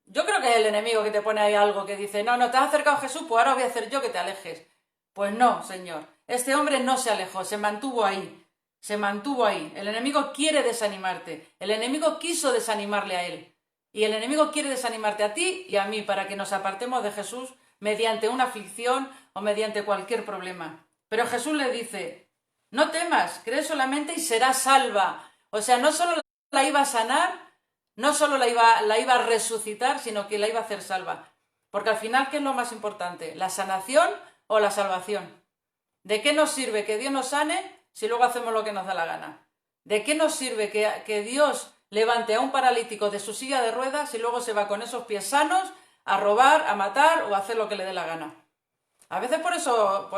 [SPEAKER 1] yo creo que es el enemigo que te pone ahí algo que dice, no, te has acercado a Jesús, pues ahora voy a hacer yo que te alejes. Pues no, Señor. Este hombre no se alejó, se mantuvo ahí. Se mantuvo ahí. El enemigo quiere desanimarte. El enemigo quiso desanimarle a él. Y el enemigo quiere desanimarte a ti y a mí para que nos apartemos de Jesús mediante una aflicción o mediante cualquier problema. Pero Jesús le dice, no temas, cree solamente y serás salva. O sea, no solo la iba a sanar, no solo la iba a resucitar, sino que la iba a hacer salva. Porque al final, ¿qué es lo más importante? ¿La sanación o la salvación? ¿De qué nos sirve que Dios nos sane si luego hacemos lo que nos da la gana? ¿De qué nos sirve que Dios levante a un paralítico de su silla de ruedas y luego se va con esos pies sanos a robar, a matar o a hacer lo que le dé la gana? A veces por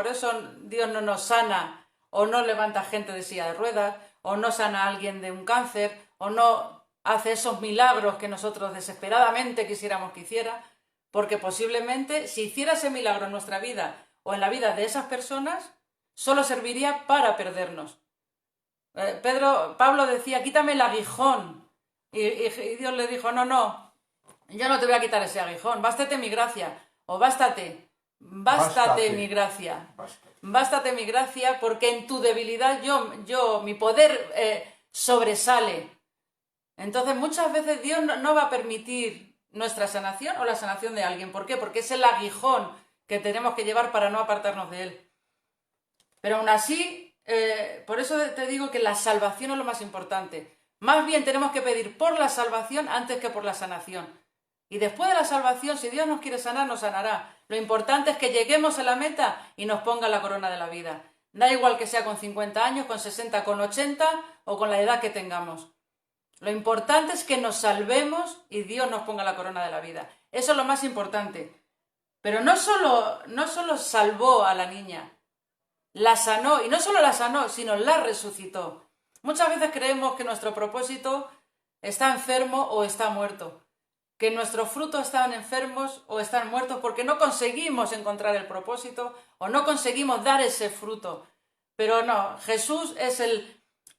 [SPEAKER 1] eso Dios no nos sana o no levanta gente de silla de ruedas o no sana a alguien de un cáncer o no hace esos milagros que nosotros desesperadamente quisiéramos que hiciera, porque posiblemente si hiciera ese milagro en nuestra vida o en la vida de esas personas, solo serviría para perdernos. Pablo decía, quítame el aguijón. Y Dios le dijo, no, yo no te voy a quitar ese aguijón, bástate mi gracia, o bástate mi gracia. Bástate mi gracia, porque en tu debilidad mi poder sobresale. Entonces muchas veces Dios no va a permitir nuestra sanación o la sanación de alguien. ¿Por qué? Porque es el aguijón que tenemos que llevar para no apartarnos de él. Pero aún así, por eso te digo que la salvación es lo más importante. Más bien tenemos que pedir por la salvación antes que por la sanación. Y después de la salvación, si Dios nos quiere sanar, nos sanará. Lo importante es que lleguemos a la meta y nos ponga la corona de la vida. Da igual que sea con 50 años, con 60, con 80 o con la edad que tengamos. Lo importante es que nos salvemos y Dios nos ponga la corona de la vida. Eso es lo más importante. Pero no solo salvó a la niña, la sanó, y no solo la sanó, sino la resucitó. Muchas veces creemos que nuestro propósito está enfermo o está muerto, que nuestros frutos están enfermos o están muertos porque no conseguimos encontrar el propósito o no conseguimos dar ese fruto. Pero no, Jesús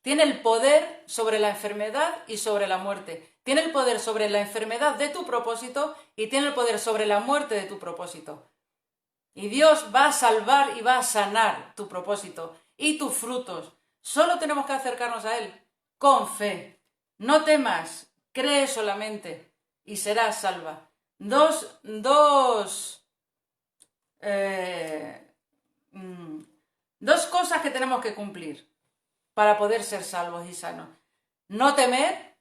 [SPEAKER 1] tiene el poder sobre la enfermedad y sobre la muerte. Tiene el poder sobre la enfermedad de tu propósito y tiene el poder sobre la muerte de tu propósito. Y Dios va a salvar y va a sanar tu propósito y tus frutos. Solo tenemos que acercarnos a Él con fe. No temas, cree solamente y serás salva. Dos cosas que tenemos que cumplir para poder ser salvos y sanos. No temer,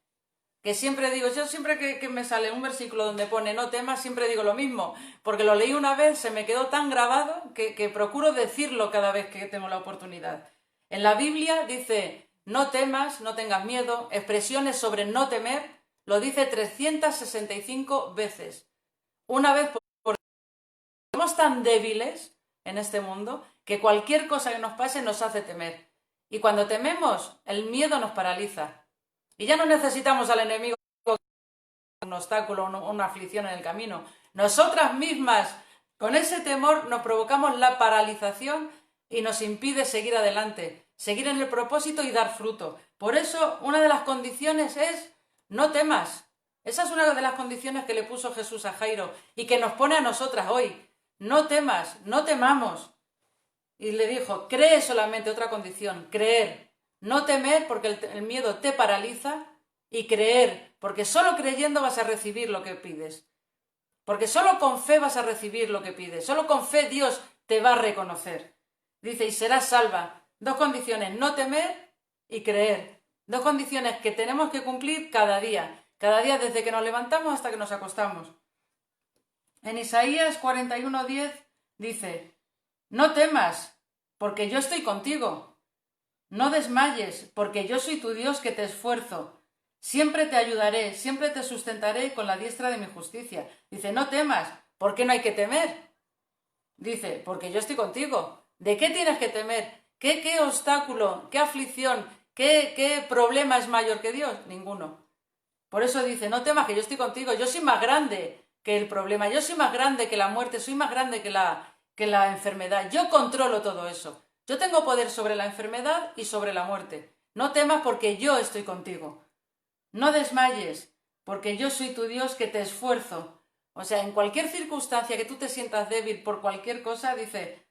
[SPEAKER 1] que siempre digo, yo siempre que me sale un versículo donde pone no temas, siempre digo lo mismo, porque lo leí una vez, se me quedó tan grabado que procuro decirlo cada vez que tengo la oportunidad. En la Biblia dice, no temas, no tengas miedo, expresiones sobre no temer, lo dice 365 veces. Una vez porque somos tan débiles en este mundo que cualquier cosa que nos pase nos hace temer. Y cuando tememos, el miedo nos paraliza. Y ya no necesitamos al enemigo un obstáculo, una aflicción en el camino. Nosotras mismas, con ese temor, nos provocamos la paralización y nos impide seguir adelante, seguir en el propósito y dar fruto. Por eso, una de las condiciones es no temas. Esa es una de las condiciones que le puso Jesús a Jairo y que nos pone a nosotras hoy. No temas, no temamos. Y le dijo, cree solamente, otra condición, creer. No temer porque el miedo te paraliza y creer, porque solo creyendo vas a recibir lo que pides. Porque solo con fe vas a recibir lo que pides. Solo con fe Dios te va a reconocer. Dice, y serás salva. Dos condiciones, no temer y creer. Dos condiciones que tenemos que cumplir cada día desde que nos levantamos hasta que nos acostamos. En Isaías 41:10 dice, no temas, porque yo estoy contigo. No desmayes, porque yo soy tu Dios que te esfuerzo. Siempre te ayudaré, siempre te sustentaré con la diestra de mi justicia. Dice, no temas. ¿Por qué no hay que temer? Dice, porque yo estoy contigo. ¿De qué tienes que temer? ¿Qué obstáculo, qué aflicción, qué problema es mayor que Dios? Ninguno. Por eso dice, no temas que yo estoy contigo. Yo soy más grande que el problema. Yo soy más grande que la muerte. Soy más grande que la enfermedad. Yo controlo todo eso. Yo tengo poder sobre la enfermedad y sobre la muerte. No temas porque yo estoy contigo. No desmayes porque yo soy tu Dios que te esfuerzo. O sea, en cualquier circunstancia que tú te sientas débil por cualquier cosa, dice,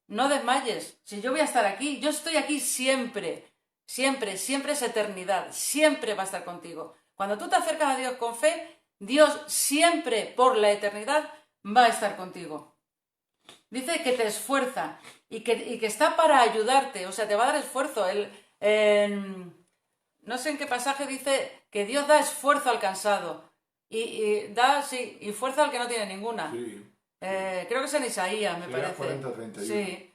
[SPEAKER 1] no desmayes. Si yo voy a estar aquí, yo estoy aquí siempre. Siempre, siempre es eternidad. Siempre va a estar contigo. Cuando tú te acercas a Dios con fe, Dios siempre por la eternidad va a estar contigo. Dice que te esfuerza y que está para ayudarte, o sea, te va a dar esfuerzo. No sé en qué pasaje dice que Dios da esfuerzo al cansado y fuerza al que no tiene ninguna.
[SPEAKER 3] Sí.
[SPEAKER 1] Creo que es en Isaías, me
[SPEAKER 3] Isaías
[SPEAKER 1] parece.
[SPEAKER 3] 40:31.
[SPEAKER 1] Sí.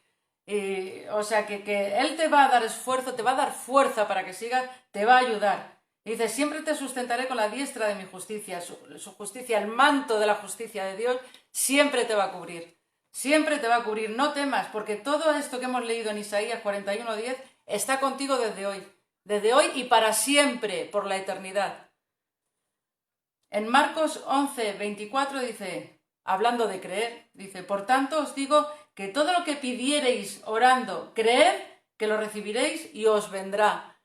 [SPEAKER 1] O sea, que Él te va a dar esfuerzo, te va a dar fuerza para que sigas, te va a ayudar. Y dice, siempre te sustentaré con la diestra de mi justicia. Su justicia, el manto de la justicia de Dios, siempre te va a cubrir. Siempre te va a cubrir. No temas, porque todo esto que hemos leído en Isaías 41:10 está contigo desde hoy. Desde hoy y para siempre, por la eternidad. En Marcos 11:24 dice, hablando de creer, dice, por tanto os digo que todo lo que pidiereis orando, creed que lo recibiréis y os vendrá.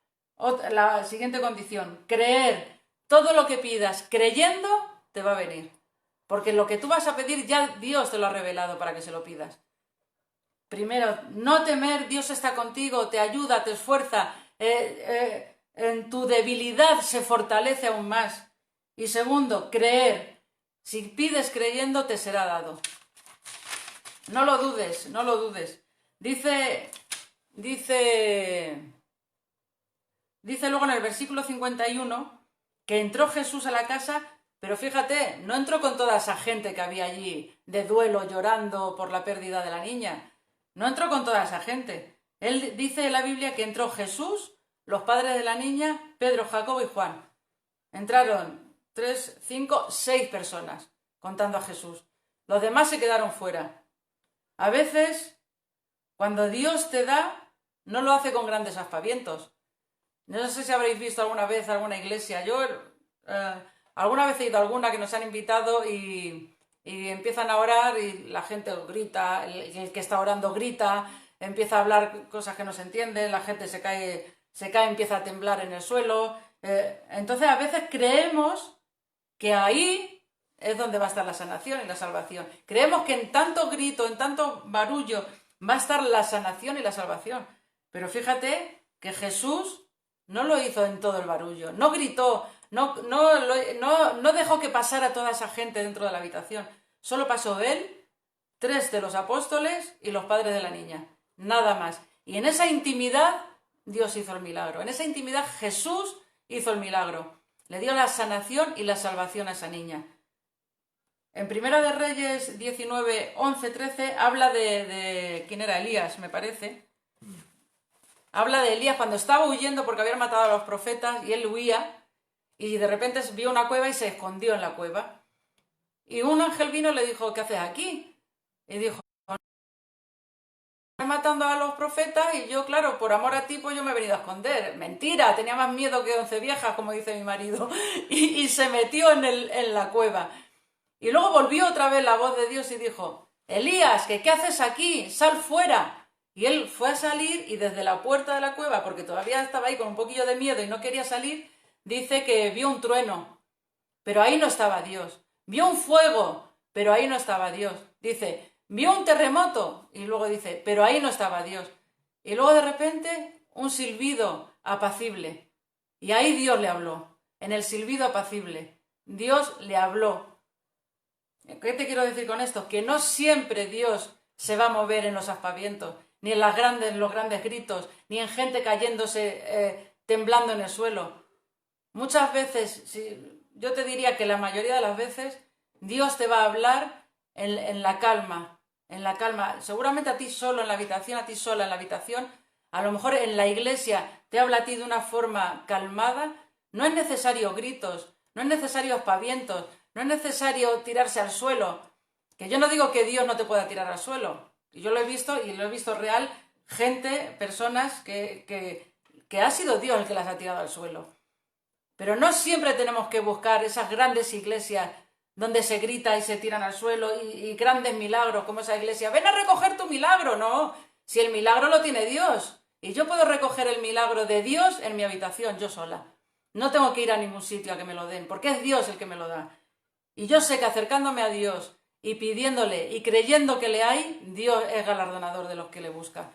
[SPEAKER 1] La siguiente condición, creer, todo lo que pidas creyendo te va a venir. Porque lo que tú vas a pedir ya Dios te lo ha revelado para que se lo pidas. Primero, no temer, Dios está contigo, te ayuda, te esfuerza, en tu debilidad se fortalece aún más. Y segundo, creer. Si pides creyendo, te será dado. No lo dudes, no lo dudes. Dice luego en el versículo 51 que entró Jesús a la casa, pero fíjate, no entró con toda esa gente que había allí de duelo llorando por la pérdida de la niña. No entró con toda esa gente. Él dice en la Biblia que entró Jesús, los padres de la niña, Pedro, Jacobo y Juan. Entraron 3, 5, 6 personas contando a Jesús. Los demás se quedaron fuera. A veces, cuando Dios te da, no lo hace con grandes aspavientos. No sé si habréis visto alguna vez alguna iglesia. Yo alguna vez he ido a alguna que nos han invitado y empiezan a orar y la gente grita, el que está orando grita, empieza a hablar cosas que no se entienden, la gente se cae, empieza a temblar en el suelo. Entonces a veces creemos que ahí es donde va a estar la sanación y la salvación. Creemos que en tanto grito, en tanto barullo, va a estar la sanación y la salvación. Pero fíjate que Jesús no lo hizo en todo el barullo, no gritó, no dejó que pasara toda esa gente dentro de la habitación. Solo pasó él, 3 de los apóstoles y los padres de la niña. Nada más. Y en esa intimidad Dios hizo el milagro. En esa intimidad Jesús hizo el milagro. Le dio la sanación y la salvación a esa niña. En Primera de Reyes 19, 11, 13 habla de ¿quién era? Elías, me parece. Habla de Elías cuando estaba huyendo porque habían matado a los profetas y él huía y de repente vio una cueva y se escondió en la cueva. Y un ángel vino y le dijo, ¿qué haces aquí? Y dijo, están matando a los profetas y yo, claro, por amor a ti, pues yo me he venido a esconder. Mentira, tenía más miedo que 11 viejas, como dice mi marido. Y se metió en la cueva. Y luego volvió otra vez la voz de Dios y dijo, Elías, ¿qué haces aquí? Sal fuera. Y él fue a salir y desde la puerta de la cueva, porque todavía estaba ahí con un poquillo de miedo y no quería salir, dice que vio un trueno, pero ahí no estaba Dios. Vio un fuego, pero ahí no estaba Dios. Dice, vio un terremoto y luego dice, pero ahí no estaba Dios. Y luego de repente un silbido apacible. Y ahí Dios le habló, en el silbido apacible. Dios le habló. ¿Qué te quiero decir con esto? Que no siempre Dios se va a mover en los aspavientos, ni en los grandes gritos, ni en gente cayéndose, temblando en el suelo. Muchas veces, yo te diría que la mayoría de las veces, Dios te va a hablar en la calma, seguramente a ti solo en la habitación, a ti sola en la habitación, a lo mejor en la iglesia te habla a ti de una forma calmada. No es necesario gritos, no es necesario aspavientos, no es necesario tirarse al suelo, que yo no digo que Dios no te pueda tirar al suelo, yo lo he visto y lo he visto real, personas que ha sido Dios el que las ha tirado al suelo. Pero no siempre tenemos que buscar esas grandes iglesias donde se grita y se tiran al suelo y grandes milagros como esa iglesia. Ven a recoger tu milagro, no. Si el milagro lo tiene Dios y yo puedo recoger el milagro de Dios en mi habitación, yo sola. No tengo que ir a ningún sitio a que me lo den, porque es Dios el que me lo da. Y yo sé que acercándome a Dios y pidiéndole y creyendo que le hay, Dios es galardonador de los que le buscan.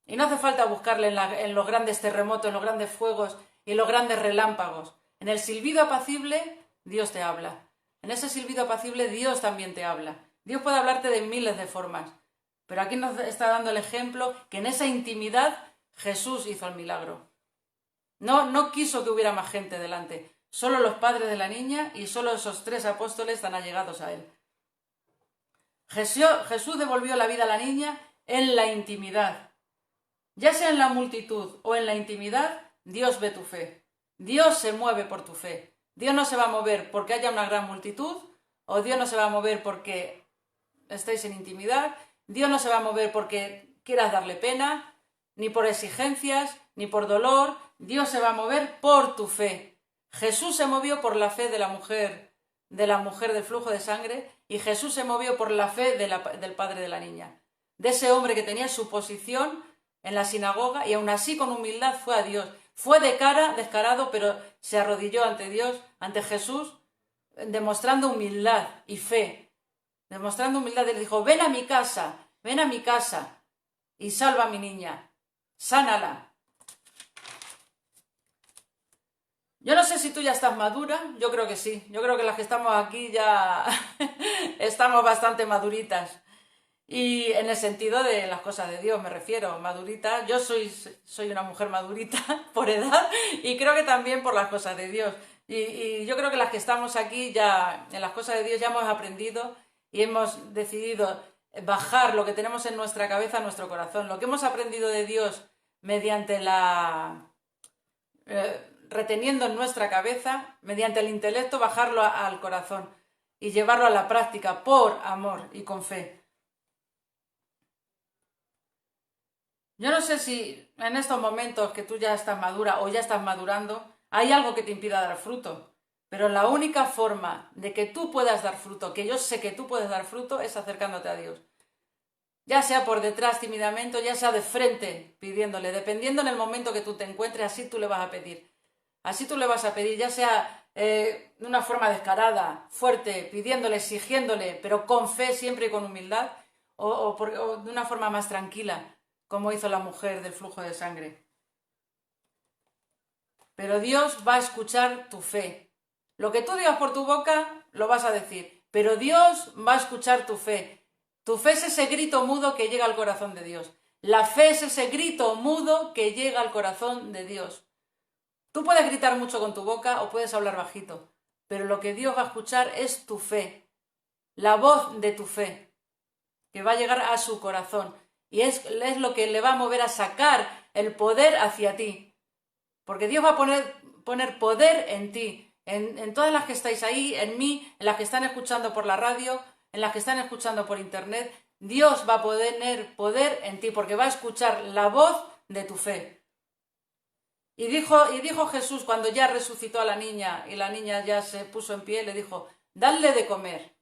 [SPEAKER 1] Y no hace falta buscarle en los grandes terremotos, en los grandes fuegos y en los grandes relámpagos. En el silbido apacible, Dios te habla. En ese silbido apacible, Dios también te habla. Dios puede hablarte de miles de formas. Pero aquí nos está dando el ejemplo que en esa intimidad Jesús hizo el milagro. No quiso que hubiera más gente delante. Solo los padres de la niña y solo esos 3 apóstoles tan allegados a él. Jesús devolvió la vida a la niña en la intimidad. Ya sea en la multitud o en la intimidad, Dios ve tu fe. Dios se mueve por tu fe. Dios no se va a mover porque haya una gran multitud, o Dios no se va a mover porque estéis en intimidad. Dios no se va a mover porque quieras darle pena, ni por exigencias, ni por dolor. Dios se va a mover por tu fe. Jesús se movió por la fe de la mujer del flujo de sangre, y Jesús se movió por la fe del padre de la niña, de ese hombre que tenía su posición en la sinagoga y aún así con humildad fue a Dios. Fue de cara, descarado, pero se arrodilló ante Dios, ante Jesús, demostrando humildad y fe. Demostrando humildad, él dijo: ven a mi casa y salva a mi niña, sánala. Yo no sé si tú ya estás madura, yo creo que sí. Yo creo que las que estamos aquí ya estamos bastante maduritas. Y en el sentido de las cosas de Dios me refiero, madurita. Yo soy una mujer madurita por edad y creo que también por las cosas de Dios. Y yo creo que las que estamos aquí ya en las cosas de Dios ya hemos aprendido y hemos decidido bajar lo que tenemos en nuestra cabeza a nuestro corazón. Lo que hemos aprendido de Dios mediante reteniendo en nuestra cabeza, mediante el intelecto, bajarlo al corazón y llevarlo a la práctica por amor y con fe. Yo no sé si en estos momentos que tú ya estás madura o ya estás madurando, hay algo que te impida dar fruto. Pero la única forma de que tú puedas dar fruto, que yo sé que tú puedes dar fruto, es acercándote a Dios. Ya sea por detrás tímidamente o ya sea de frente pidiéndole, dependiendo en el momento que tú te encuentres, así tú le vas a pedir. Así tú le vas a pedir, ya sea de una forma descarada, fuerte, pidiéndole, exigiéndole, pero con fe siempre y con humildad, o de una forma más tranquila, como hizo la mujer del flujo de sangre. Pero Dios va a escuchar tu fe. Lo que tú digas por tu boca, lo vas a decir, pero Dios va a escuchar tu fe. Tu fe es ese grito mudo que llega al corazón de Dios. La fe es ese grito mudo que llega al corazón de Dios. Tú puedes gritar mucho con tu boca o puedes hablar bajito, pero lo que Dios va a escuchar es tu fe, la voz de tu fe, que va a llegar a su corazón. Y es lo que le va a mover a sacar el poder hacia ti. Porque Dios va a poner poder en ti, en todas las que estáis ahí, en mí, en las que están escuchando por la radio, en las que están escuchando por internet. Dios va a poner poder en ti porque va a escuchar la voz de tu fe. Y dijo Jesús cuando ya resucitó a la niña y la niña ya se puso en pie, le dijo: dadle de comer.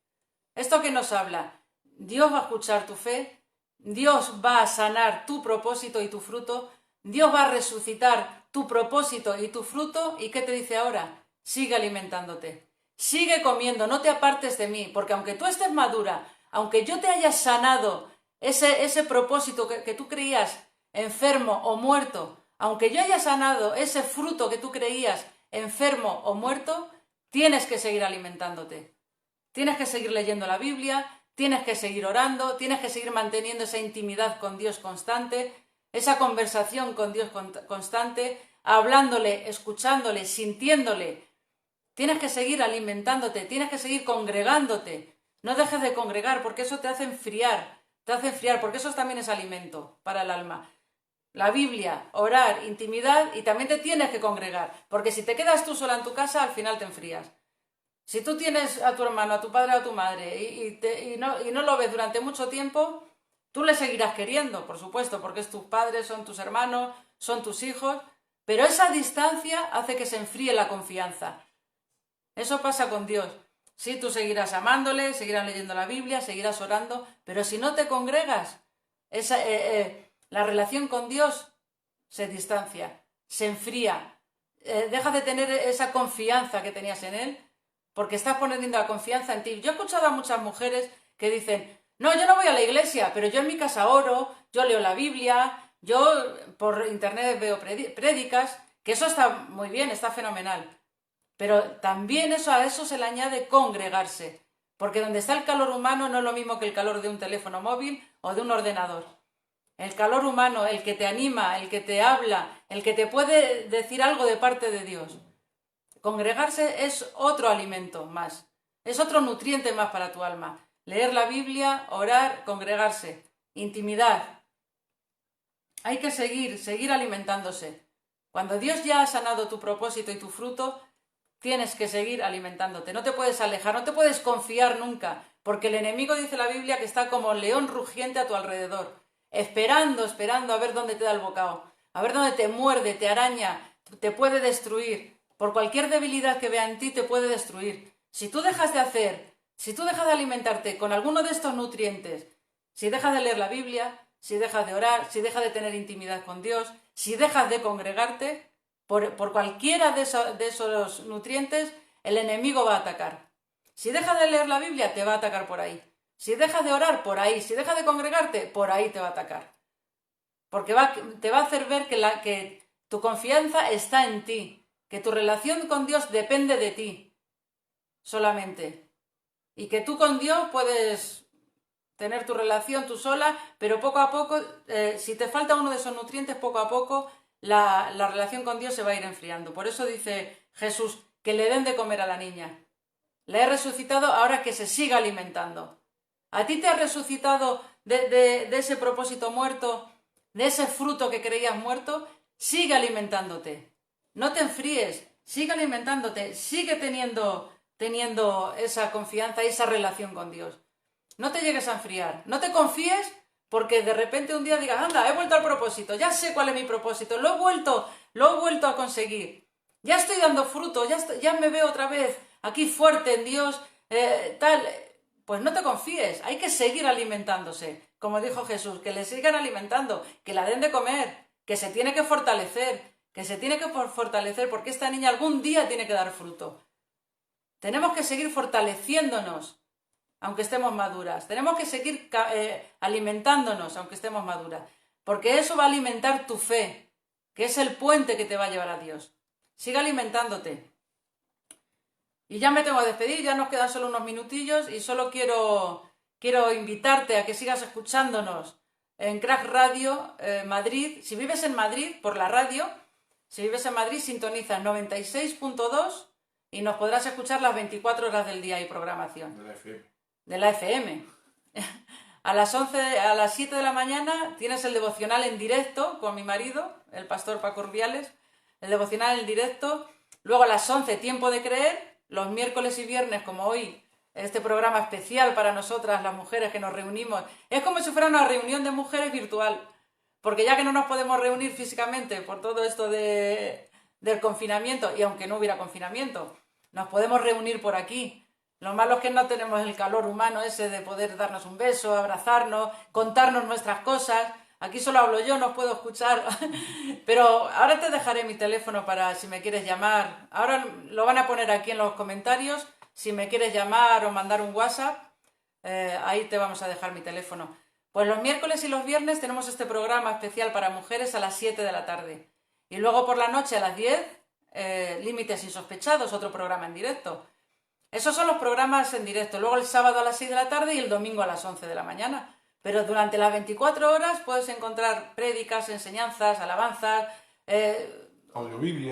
[SPEAKER 1] ¿Esto qué nos habla? Dios va a escuchar tu fe. Dios va a sanar tu propósito y tu fruto. Dios va a resucitar tu propósito y tu fruto. ¿Y qué te dice ahora? Sigue alimentándote. Sigue comiendo, no te apartes de mí, porque aunque tú estés madura, aunque yo te haya sanado ese propósito que tú creías enfermo o muerto, aunque yo haya sanado ese fruto que tú creías enfermo o muerto, tienes que seguir alimentándote. Tienes que seguir leyendo la Biblia, tienes que seguir orando, tienes que seguir manteniendo esa intimidad con Dios constante, esa conversación con Dios constante, hablándole, escuchándole, sintiéndole. Tienes que seguir alimentándote, tienes que seguir congregándote. No dejes de congregar porque eso te hace enfriar, porque eso también es alimento para el alma. La Biblia, orar, intimidad, y también te tienes que congregar, porque si te quedas tú sola en tu casa, al final te enfrías. Si tú tienes a tu hermano, a tu padre o a tu madre y no lo ves durante mucho tiempo, tú le seguirás queriendo, por supuesto, porque es tus padres, son tus hermanos, son tus hijos, pero esa distancia hace que se enfríe la confianza. Eso pasa con Dios. Sí, tú seguirás amándole, seguirás leyendo la Biblia, seguirás orando, pero si no te congregas, la relación con Dios se distancia, se enfría, dejas de tener esa confianza que tenías en Él, porque estás poniendo la confianza en ti. Yo he escuchado a muchas mujeres que dicen: no, yo no voy a la iglesia, pero yo en mi casa oro, yo leo la Biblia, yo por internet veo prédicas, que eso está muy bien, está fenomenal. Pero también a eso se le añade congregarse. Porque donde está el calor humano no es lo mismo que el calor de un teléfono móvil o de un ordenador. El calor humano, el que te anima, el que te habla, el que te puede decir algo de parte de Dios. Congregarse es otro alimento más, es otro nutriente más para tu alma. Leer la Biblia, orar, congregarse, intimidad. Hay que seguir alimentándose. Cuando Dios ya ha sanado tu propósito y tu fruto, tienes que seguir alimentándote. No te puedes alejar, no te puedes confiar nunca, porque el enemigo, dice la Biblia, que está como león rugiente a tu alrededor, esperando a ver dónde te da el bocado, a ver dónde te muerde, te araña, te puede destruir. Por cualquier debilidad que vea en ti, te puede destruir. Si tú dejas de alimentarte con alguno de estos nutrientes, si dejas de leer la Biblia, si dejas de orar, si dejas de tener intimidad con Dios, si dejas de congregarte, por cualquiera de esos nutrientes, el enemigo va a atacar. Si dejas de leer la Biblia, te va a atacar por ahí. Si dejas de orar, por ahí. Si dejas de congregarte, por ahí te va a atacar. Porque te va a hacer ver que tu confianza está en ti, que tu relación con Dios depende de ti solamente. Y que tú con Dios puedes tener tu relación tú sola, pero poco a poco, si te falta uno de esos nutrientes, poco a poco la relación con Dios se va a ir enfriando. Por eso dice Jesús, que le den de comer a la niña. La he resucitado, ahora que se siga alimentando. ¿A ti te ha resucitado de ese propósito muerto, de ese fruto que creías muerto? Sigue alimentándote. No te enfríes, sigue alimentándote, sigue teniendo esa confianza y esa relación con Dios. No te llegues a enfriar, no te confíes porque de repente un día digas, anda, he vuelto al propósito, ya sé cuál es mi propósito, lo he vuelto a conseguir, ya estoy dando fruto, ya me veo otra vez aquí fuerte en Dios, tal. Pues no te confíes, hay que seguir alimentándose, como dijo Jesús, que le sigan alimentando, que la den de comer, que se tiene que fortalecer, porque esta niña algún día tiene que dar fruto. Tenemos que seguir fortaleciéndonos, aunque estemos maduras. Tenemos que seguir alimentándonos, aunque estemos maduras. Porque eso va a alimentar tu fe, que es el puente que te va a llevar a Dios. Sigue alimentándote. Y ya me tengo que despedir, ya nos quedan solo unos minutillos y solo quiero invitarte a que sigas escuchándonos en Crack Radio Madrid. Si vives en Madrid, por la radio, si vives en Madrid, sintonizas 96.2 y nos podrás escuchar las 24 horas del día y programación. De la FM. A las 7 de la mañana tienes el devocional en directo con mi marido, el pastor Paco Urbiales, el devocional en directo. Luego a las 11, Tiempo de Creer, los miércoles y viernes, como hoy, este programa especial para nosotras, las mujeres que nos reunimos. Es como si fuera una reunión de mujeres virtual, porque ya que no nos podemos reunir físicamente por todo esto del confinamiento, y aunque no hubiera confinamiento, nos podemos reunir por aquí. Lo malo es que no tenemos el calor humano ese de poder darnos un beso, abrazarnos, contarnos nuestras cosas. Aquí solo hablo yo, no puedo escuchar. Pero ahora te dejaré mi teléfono para si me quieres llamar. Ahora lo van a poner aquí en los comentarios. Si me quieres llamar o mandar un WhatsApp, ahí te vamos a dejar mi teléfono. Pues los miércoles y los viernes tenemos este programa especial para mujeres a las 7 de la tarde. Y luego por la noche a las 10, Límites Insospechados, otro programa en directo. Esos son los programas en directo. Luego el sábado a las 6 de la tarde y el domingo a las 11 de la mañana. Pero durante las 24 horas puedes encontrar prédicas, enseñanzas, alabanzas,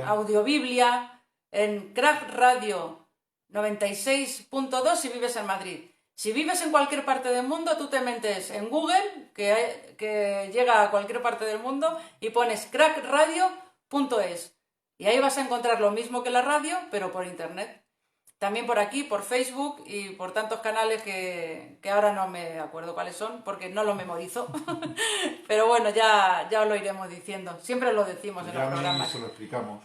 [SPEAKER 1] audiobiblia en Crack Radio 96.2 si vives en Madrid. Si vives en cualquier parte del mundo, tú te metes en Google, que llega a cualquier parte del mundo, y pones crackradio.es. Y ahí vas a encontrar lo mismo que la radio, pero por internet. También por aquí, por Facebook y por tantos canales que ahora no me acuerdo cuáles son, porque no lo memorizo. Pero bueno, ya os lo iremos diciendo. Siempre lo decimos en los programas.
[SPEAKER 3] Se lo explicamos.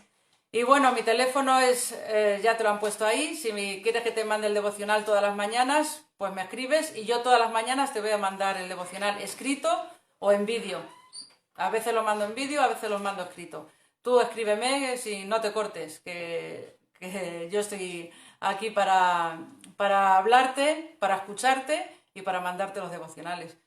[SPEAKER 1] Y bueno, mi teléfono es, ya te lo han puesto ahí. Si quieres que te mande el devocional todas las mañanas, pues me escribes y yo todas las mañanas te voy a mandar el devocional escrito o en vídeo. A veces lo mando en vídeo, a veces lo mando escrito. Tú escríbeme si no te cortes, que yo estoy aquí para hablarte, para escucharte y para mandarte los devocionales.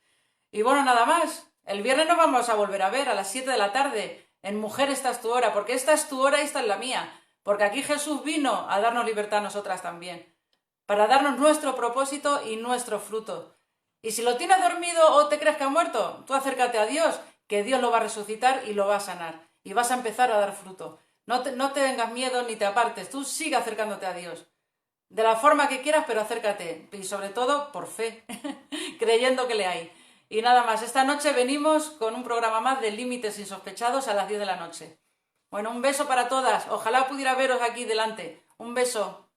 [SPEAKER 1] Y bueno, nada más. El viernes nos vamos a volver a ver a las 7 de la tarde. En Mujer, esta es tu hora, porque esta es tu hora y esta es la mía. Porque aquí Jesús vino a darnos libertad a nosotras también. para darnos nuestro propósito y nuestro fruto. Y si lo tienes dormido o te crees que ha muerto, tú acércate a Dios, que Dios lo va a resucitar y lo va a sanar. Y vas a empezar a dar fruto. No te tengas miedo ni te apartes, tú sigue acercándote a Dios. De la forma que quieras, pero acércate. Y sobre todo, por fe, creyendo que le hay. Y nada más, esta noche venimos con un programa más de Límites Insospechados a las 10 de la noche. Bueno, un beso para todas. Ojalá pudiera veros aquí delante. Un beso.